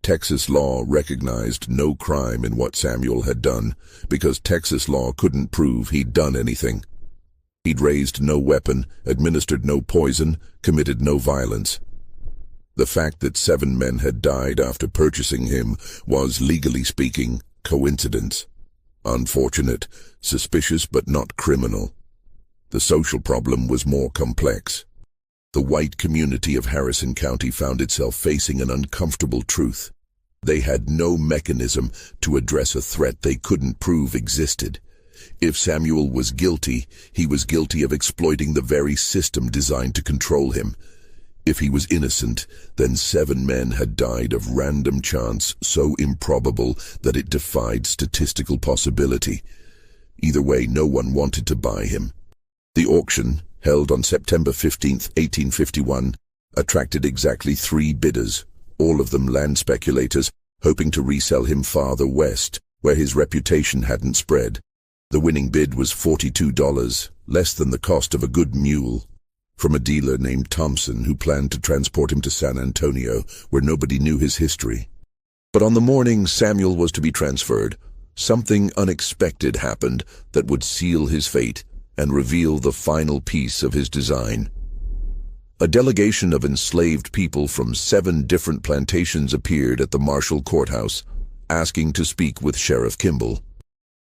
Speaker 1: Texas law recognized no crime in what Samuel had done, because Texas law couldn't prove he'd done anything. He'd raised no weapon, administered no poison, committed no violence. The fact that 7 men had died after purchasing him was, legally speaking, coincidence. Unfortunate, suspicious but not criminal. The social problem was more complex. The white community of Harrison County found itself facing an uncomfortable truth. They had no mechanism to address a threat they couldn't prove existed. If Samuel was guilty, he was guilty of exploiting the very system designed to control him. If he was innocent, then 7 men had died of random chance so improbable that it defied statistical possibility. Either way, no one wanted to buy him. The auction, held on September 15, 1851, attracted exactly 3 bidders, all of them land speculators, hoping to resell him farther west, where his reputation hadn't spread. The winning bid was $42, less than the cost of a good mule, from a dealer named Thompson who planned to transport him to San Antonio, where nobody knew his history. But on the morning Samuel was to be transferred, something unexpected happened that would seal his fate and reveal the final piece of his design. A delegation of enslaved people from 7 different plantations appeared at the Marshall courthouse, asking to speak with Sheriff Kimball.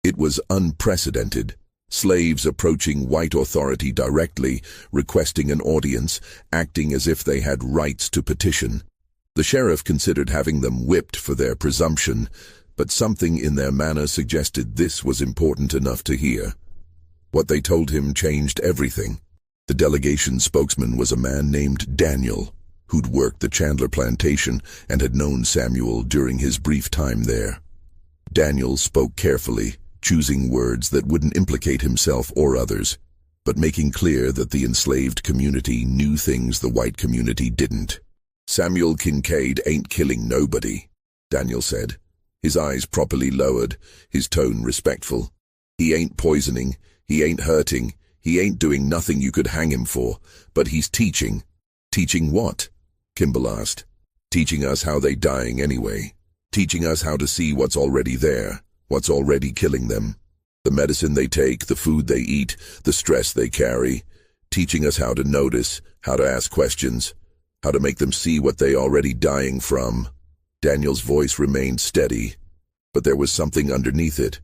Speaker 1: It was unprecedented. Slaves approaching white authority directly, requesting an audience, acting as if they had rights to petition. The sheriff considered having them whipped for their presumption, but something in their manner suggested this was important enough to hear. What they told him changed everything. The delegation spokesman was a man named Daniel, who'd worked the Chandler plantation and had known Samuel during his brief time there. Daniel spoke carefully, choosing words that wouldn't implicate himself or others. but making clear that the enslaved community knew things the white community didn't. "Samuel Kincaid ain't killing nobody," Daniel said, his eyes properly lowered, his tone respectful. "He ain't poisoning, he ain't hurting, he ain't doing nothing you could hang him for, but he's teaching." "Teaching what?" Kimball asked. "Teaching us how they dying anyway. Teaching us how to see what's already there, what's already killing them. The medicine they take, the food they eat, the stress they carry. Teaching us how to notice, how to ask questions, how to make them see what they already dying from." Daniel's voice remained steady, but there was something underneath it.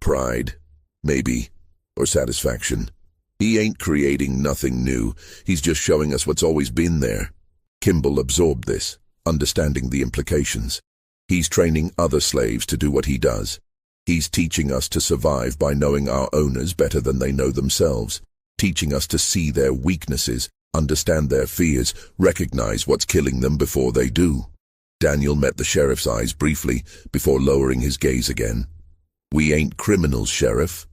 Speaker 1: Pride, maybe, or satisfaction. "He ain't creating nothing new, he's just showing us what's always been there." Kimball absorbed this, understanding the implications. He's training other slaves to do what he does. He's teaching us to survive by knowing our owners better than they know themselves, teaching us to see their weaknesses, understand their fears, recognize what's killing them before they do. Daniel met the sheriff's eyes briefly before lowering his gaze again. "We ain't criminals, Sheriff.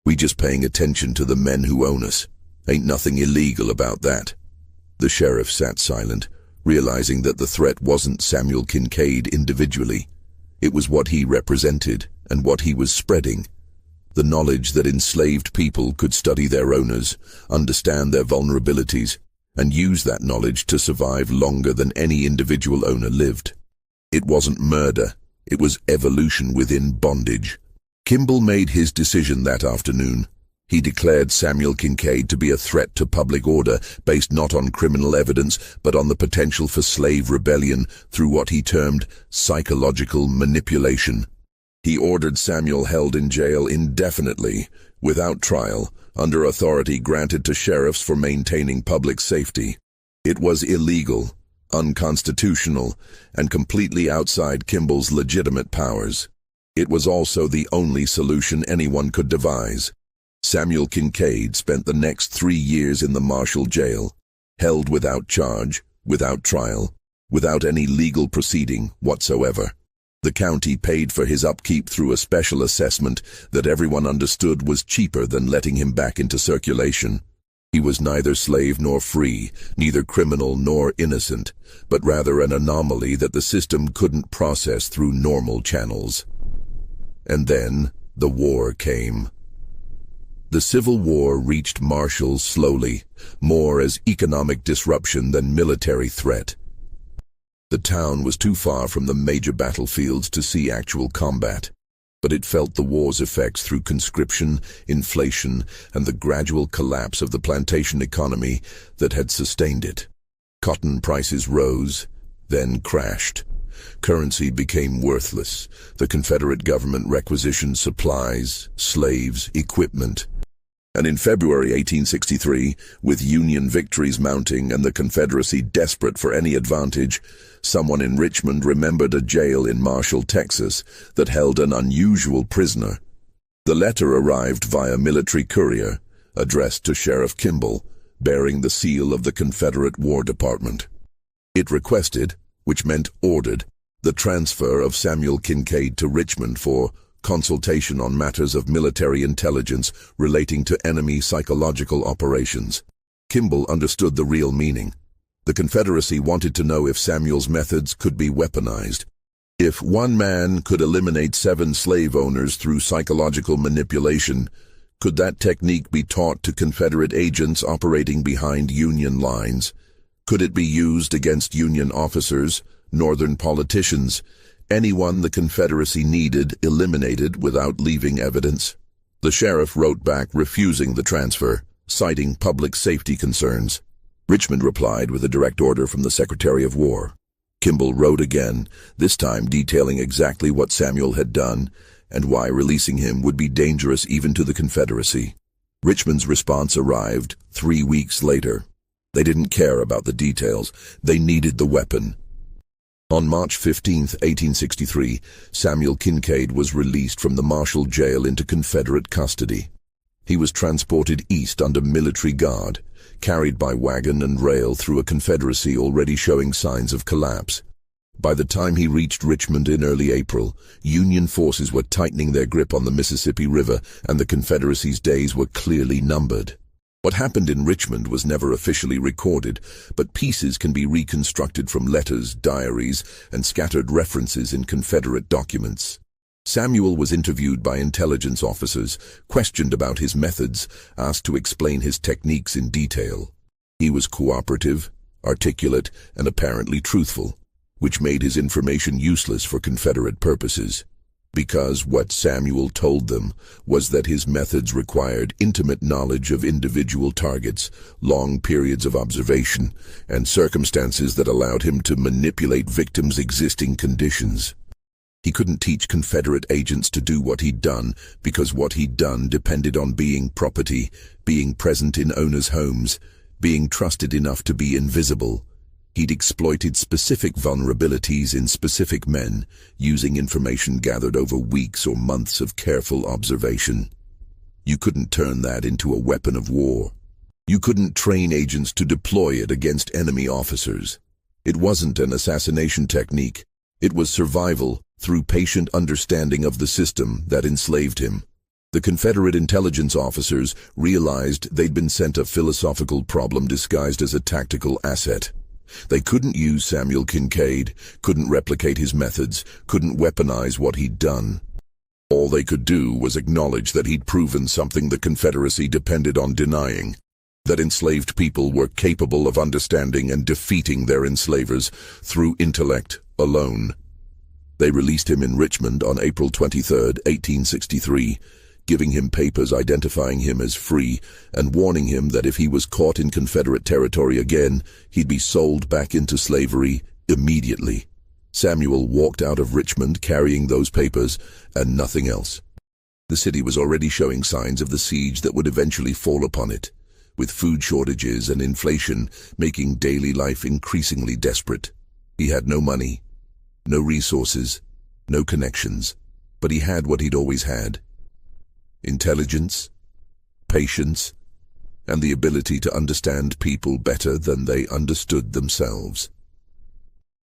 Speaker 1: We just paying attention to the men who own us. Ain't nothing illegal about that." The sheriff sat silent, realizing that the threat wasn't Samuel Kincaid individually. It was what he represented and what he was spreading. The knowledge that enslaved people could study their owners, understand their vulnerabilities, and use that knowledge to survive longer than any individual owner lived. It wasn't murder, it was evolution within bondage. Kimball made his decision that afternoon. He declared Samuel Kincaid to be a threat to public order based not on criminal evidence but on the potential for slave rebellion through what he termed psychological manipulation. He ordered Samuel held in jail indefinitely, without trial, under authority granted to sheriffs for maintaining public safety. It was illegal, unconstitutional, and completely outside Kimball's legitimate powers. It was also the only solution anyone could devise. Samuel Kincaid spent the next 3 years in the Marshall jail, held without charge, without trial, without any legal proceeding whatsoever. The county paid for his upkeep through a special assessment that everyone understood was cheaper than letting him back into circulation. He was neither slave nor free, neither criminal nor innocent, but rather an anomaly that the system couldn't process through normal channels. And then the war came. The Civil War reached Marshall slowly, more as economic disruption than military threat. The town was too far from the major battlefields to see actual combat, but it felt the war's effects through conscription, inflation, and the gradual collapse of the plantation economy that had sustained it. Cotton prices rose, then crashed. Currency became worthless. The Confederate government requisitioned supplies, slaves, equipment. And in February 1863, with Union victories mounting and the Confederacy desperate for any advantage, someone in Richmond remembered a jail in Marshall, Texas, that held an unusual prisoner. The letter arrived via military courier, addressed to Sheriff Kimball, bearing the seal of the Confederate War Department. It requested, which meant ordered, the transfer of Samuel Kincaid to Richmond for consultation on matters of military intelligence relating to enemy psychological operations. Kimball understood the real meaning. The Confederacy wanted to know if Samuel's methods could be weaponized. If one man could eliminate 7 slave owners through psychological manipulation, could that technique be taught to Confederate agents operating behind Union lines? Could it be used against Union officers, Northern politicians, anyone the Confederacy needed eliminated without leaving evidence? The sheriff wrote back refusing the transfer, citing public safety concerns. Richmond replied with a direct order from the Secretary of War. Kimball wrote again, this time detailing exactly what Samuel had done and why releasing him would be dangerous even to the Confederacy. Richmond's response arrived 3 weeks later. They didn't care about the details. They needed the weapon. On March 15, 1863, Samuel Kincaid was released from the Marshall jail into Confederate custody. He was transported east under military guard, carried by wagon and rail through a Confederacy already showing signs of collapse. By the time he reached Richmond in early April, Union forces were tightening their grip on the Mississippi River, and the Confederacy's days were clearly numbered. What happened in Richmond was never officially recorded, but pieces can be reconstructed from letters, diaries, and scattered references in Confederate documents. Samuel was interviewed by intelligence officers, questioned about his methods, asked to explain his techniques in detail. He was cooperative, articulate, and apparently truthful, which made his information useless for Confederate purposes. Because what Samuel told them was that his methods required intimate knowledge of individual targets, long periods of observation, and circumstances that allowed him to manipulate victims' existing conditions. He couldn't teach Confederate agents to do what he'd done because what he'd done depended on being property, being present in owners' homes, being trusted enough to be invisible. He'd exploited specific vulnerabilities in specific men, using information gathered over weeks or months of careful observation. You couldn't turn that into a weapon of war. You couldn't train agents to deploy it against enemy officers. It wasn't an assassination technique. It was survival through patient understanding of the system that enslaved him. The Confederate intelligence officers realized they'd been sent a philosophical problem disguised as a tactical asset. They couldn't use Samuel Kincaid, couldn't replicate his methods, couldn't weaponize what he'd done. All they could do was acknowledge that he'd proven something the Confederacy depended on denying, that enslaved people were capable of understanding and defeating their enslavers through intellect alone. They released him in Richmond on April 23, 1863, giving him papers identifying him as free and warning him that if he was caught in Confederate territory again, he'd be sold back into slavery immediately. Samuel walked out of Richmond carrying those papers and nothing else. The city was already showing signs of the siege that would eventually fall upon it, with food shortages and inflation making daily life increasingly desperate. He had no money, no resources, no connections, but he had what he'd always had: intelligence, patience, and the ability to understand people better than they understood themselves.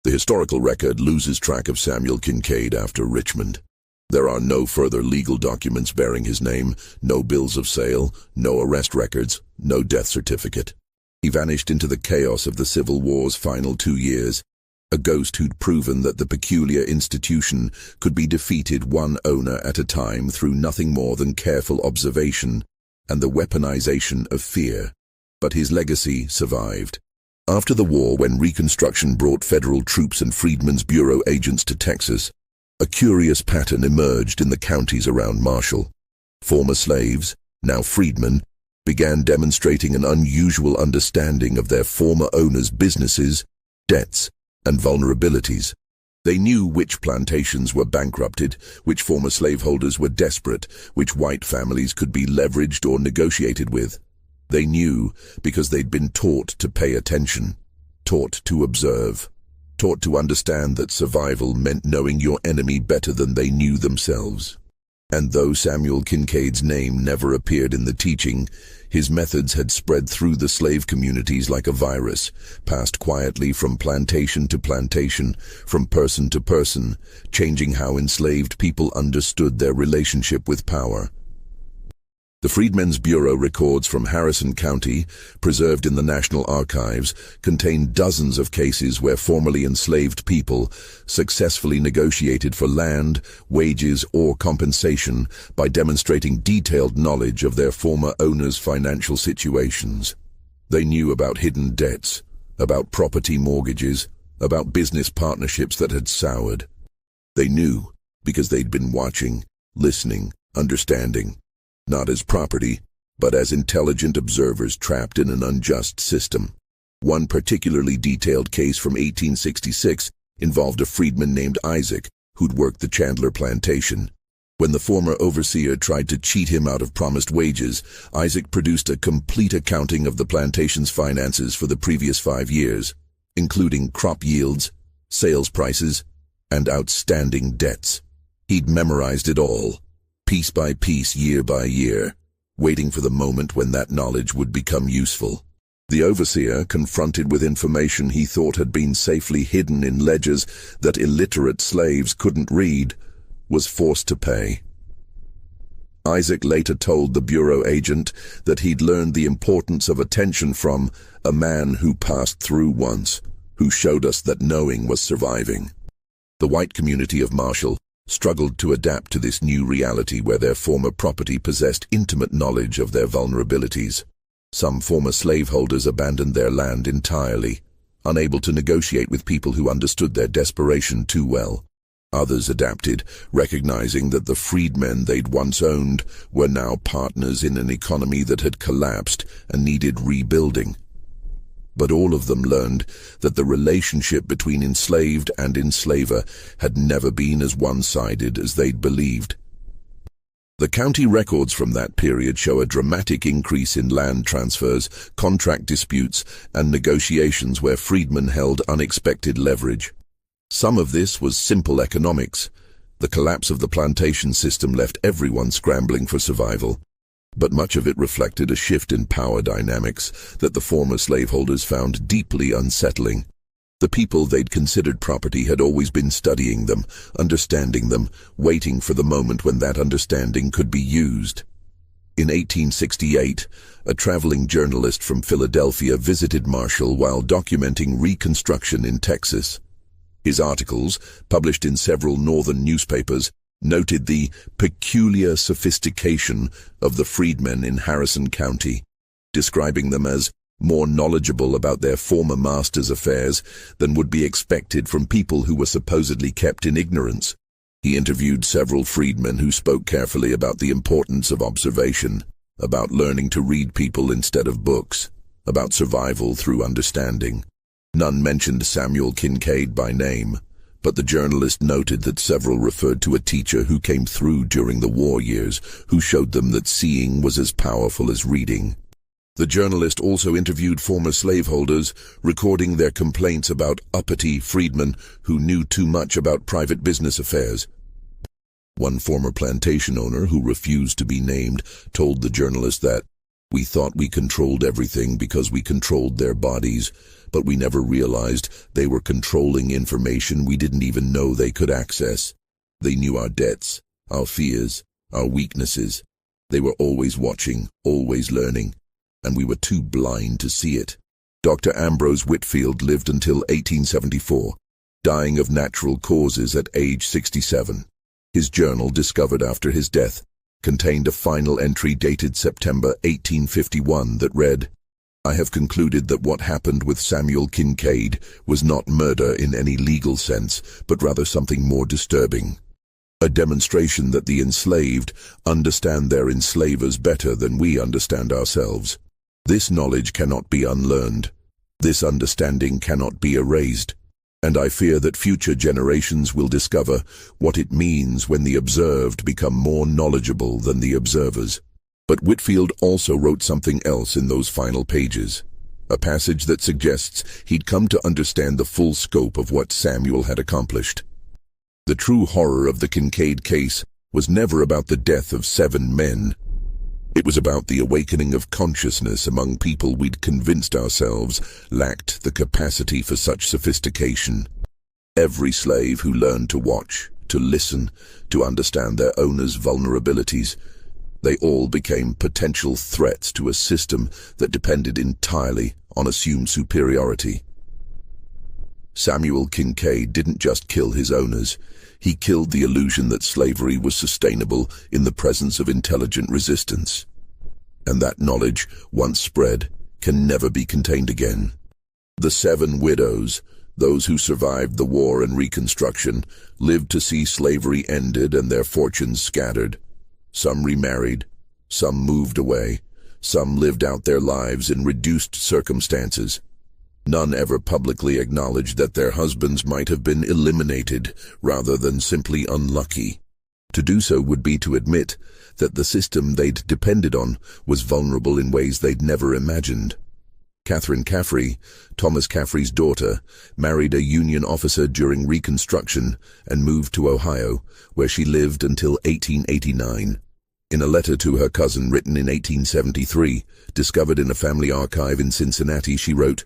Speaker 1: The historical record loses track of Samuel Kincaid after Richmond. There are no further legal documents bearing his name, no bills of sale, no arrest records, no death certificate. He vanished into the chaos of the Civil War's final 2 years, a ghost who'd proven that the peculiar institution could be defeated one owner at a time through nothing more than careful observation and the weaponization of fear. But his legacy survived. After the war, when Reconstruction brought federal troops and Freedmen's Bureau agents to Texas, a curious pattern emerged in the counties around Marshall. Former slaves, now freedmen, began demonstrating an unusual understanding of their former owners' businesses, debts, and vulnerabilities. They knew which plantations were bankrupted, which former slaveholders were desperate, which white families could be leveraged or negotiated with. They knew because they'd been taught to pay attention, taught to observe, taught to understand that survival meant knowing your enemy better than they knew themselves. And though Samuel Kincaid's name never appeared in the teaching, his methods had spread through the slave communities like a virus, passed quietly from plantation to plantation, from person to person, changing how enslaved people understood their relationship with power. The Freedmen's Bureau records from Harrison County, preserved in the National Archives, contain dozens of cases where formerly enslaved people successfully negotiated for land, wages, or compensation by demonstrating detailed knowledge of their former owners' financial situations. They knew about hidden debts, about property mortgages, about business partnerships that had soured. They knew because they'd been watching, listening, understanding. Not as property, but as intelligent observers trapped in an unjust system. One particularly detailed case from 1866 involved a freedman named Isaac, who'd worked the Chandler plantation. When the former overseer tried to cheat him out of promised wages, Isaac produced a complete accounting of the plantation's finances for the previous 5 years, including crop yields, sales prices, and outstanding debts. He'd memorized it all, piece by piece, year by year, waiting for the moment when that knowledge would become useful. The overseer, confronted with information he thought had been safely hidden in ledgers that illiterate slaves couldn't read, was forced to pay. Isaac later told the bureau agent that he'd learned the importance of attention from a man who passed through once, who showed us that knowing was surviving. The white community of Marshall struggled to adapt to this new reality where their former property possessed intimate knowledge of their vulnerabilities. Some former slaveholders abandoned their land entirely, unable to negotiate with people who understood their desperation too well. Others adapted, recognizing that the freedmen they'd once owned were now partners in an economy that had collapsed and needed rebuilding. But all of them learned that the relationship between enslaved and enslaver had never been as one-sided as they'd believed. The county records from that period show a dramatic increase in land transfers, contract disputes, and negotiations where freedmen held unexpected leverage. Some of this was simple economics. The collapse of the plantation system left everyone scrambling for survival. But much of it reflected a shift in power dynamics that the former slaveholders found deeply unsettling. The people they'd considered property had always been studying them, understanding them, waiting for the moment when that understanding could be used. In 1868, a traveling journalist from Philadelphia visited Marshall while documenting Reconstruction in Texas. His articles, published in several northern newspapers, noted the peculiar sophistication of the freedmen in Harrison County, describing them as more knowledgeable about their former masters' affairs than would be expected from people who were supposedly kept in ignorance. He interviewed several freedmen who spoke carefully about the importance of observation, about learning to read people instead of books, about survival through understanding. None mentioned Samuel Kincaid by name, but the journalist noted that several referred to a teacher who came through during the war years, who showed them that seeing was as powerful as reading. The journalist also interviewed former slaveholders, recording their complaints about uppity freedmen who knew too much about private business affairs. One former plantation owner, who refused to be named, told the journalist that, "We thought we controlled everything because we controlled their bodies, but we never realized they were controlling information we didn't even know they could access. They knew our debts, our fears, our weaknesses. They were always watching, always learning, and we were too blind to see it." Dr. Ambrose Whitfield lived until 1874, dying of natural causes at age 67. His journal, discovered after his death, contained a final entry dated September 1851 that read, "I have concluded that what happened with Samuel Kincaid was not murder in any legal sense, but rather something more disturbing. A demonstration that the enslaved understand their enslavers better than we understand ourselves. This knowledge cannot be unlearned. This understanding cannot be erased. And I fear that future generations will discover what it means when the observed become more knowledgeable than the observers." But Whitfield also wrote something else in those final pages, a passage that suggests he'd come to understand the full scope of what Samuel had accomplished. The true horror of the Kincaid case was never about the death of 7 men. It was about the awakening of consciousness among people we'd convinced ourselves lacked the capacity for such sophistication. Every slave who learned to watch, to listen, to understand their owner's vulnerabilities, they all became potential threats to a system that depended entirely on assumed superiority. Samuel Kincaid didn't just kill his owners, he killed the illusion that slavery was sustainable in the presence of intelligent resistance. And that knowledge, once spread, can never be contained again. The 7 widows, those who survived the war and Reconstruction, lived to see slavery ended and their fortunes scattered. Some remarried, some moved away, some lived out their lives in reduced circumstances. None ever publicly acknowledged that their husbands might have been eliminated rather than simply unlucky. To do so would be to admit that the system they'd depended on was vulnerable in ways they'd never imagined. Catherine Caffrey, Thomas Caffrey's daughter, married a Union officer during Reconstruction and moved to Ohio, where she lived until 1889. In a letter to her cousin written in 1873, discovered in a family archive in Cincinnati, she wrote,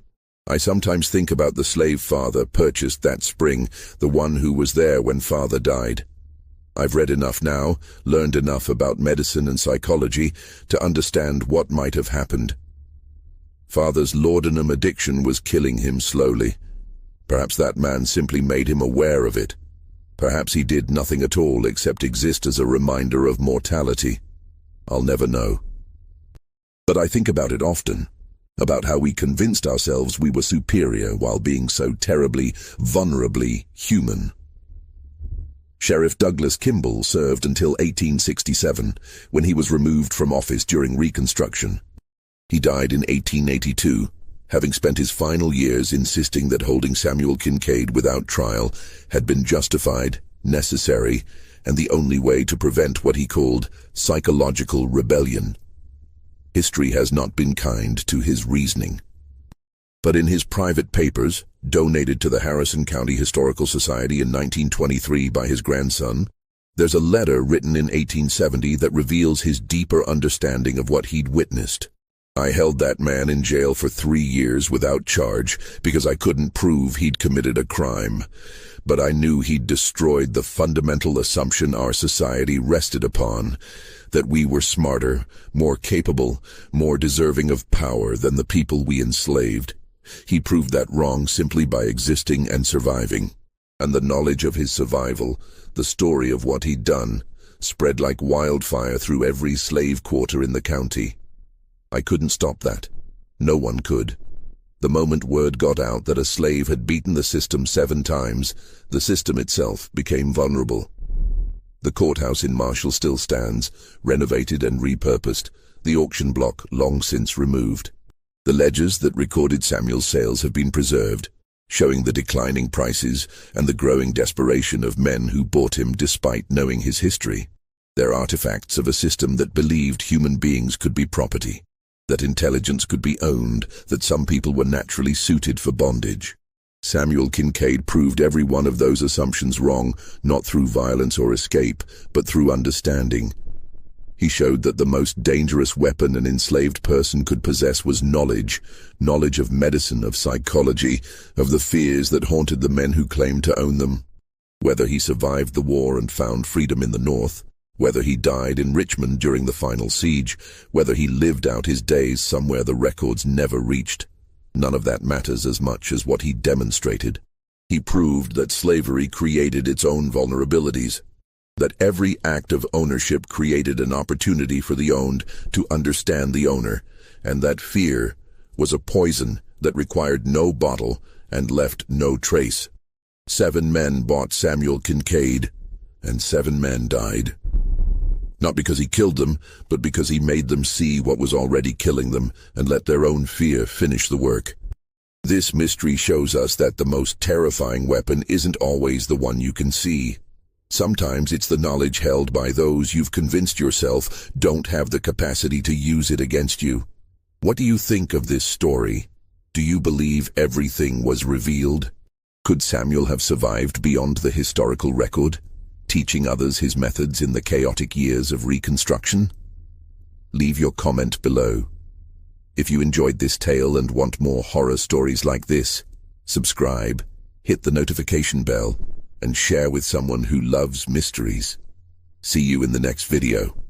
Speaker 1: "I sometimes think about the slave father purchased that spring, the one who was there when father died. I've read enough now, learned enough about medicine and psychology to understand what might have happened. Father's laudanum addiction was killing him slowly. Perhaps that man simply made him aware of it. Perhaps he did nothing at all except exist as a reminder of mortality. I'll never know. But I think about it often, about how we convinced ourselves we were superior while being so terribly, vulnerably human. Sheriff Douglas Kimball served until 1867, when he was removed from office during Reconstruction. He died in 1882, having spent his final years insisting that holding Samuel Kincaid without trial had been justified, necessary, and the only way to prevent what he called psychological rebellion. History has not been kind to his reasoning. But in his private papers, donated to the Harrison County Historical Society in 1923 by his grandson, there's a letter written in 1870 that reveals his deeper understanding of what he'd witnessed. I held that man in jail for 3 years without charge because I couldn't prove he'd committed a crime. But I knew he'd destroyed the fundamental assumption our society rested upon, that we were smarter, more capable, more deserving of power than the people we enslaved. He proved that wrong simply by existing and surviving. And the knowledge of his survival, the story of what he'd done, spread like wildfire through every slave quarter in the county. I couldn't stop that. No one could. The moment word got out that a slave had beaten the system 7 times, the system itself became vulnerable. The courthouse in Marshall still stands, renovated and repurposed, the auction block long since removed. The ledgers that recorded Samuel's sales have been preserved, showing the declining prices and the growing desperation of men who bought him despite knowing his history. They're artifacts of a system that believed human beings could be property, that intelligence could be owned, that some people were naturally suited for bondage. Samuel Kincaid proved every one of those assumptions wrong, not through violence or escape, but through understanding. He showed that the most dangerous weapon an enslaved person could possess was knowledge of medicine, of psychology, of the fears that haunted the men who claimed to own them. Whether he survived the war and found freedom in the North, whether he died in Richmond during the final siege, whether he lived out his days somewhere the records never reached, none of that matters as much as what he demonstrated. He proved that slavery created its own vulnerabilities, that every act of ownership created an opportunity for the owned to understand the owner, and that fear was a poison that required no bottle and left no trace. 7 men bought Samuel Kincaid, and 7 men died. Not because he killed them, but because he made them see what was already killing them and let their own fear finish the work. This mystery shows us that the most terrifying weapon isn't always the one you can see. Sometimes it's the knowledge held by those you've convinced yourself don't have the capacity to use it against you. What do you think of this story? Do you believe everything was revealed? Could Samuel have survived beyond the historical record, teaching others his methods in the chaotic years of Reconstruction? Leave your comment below. If you enjoyed this tale and want more horror stories like this, subscribe, hit the notification bell, and share with someone who loves mysteries. See you in the next video.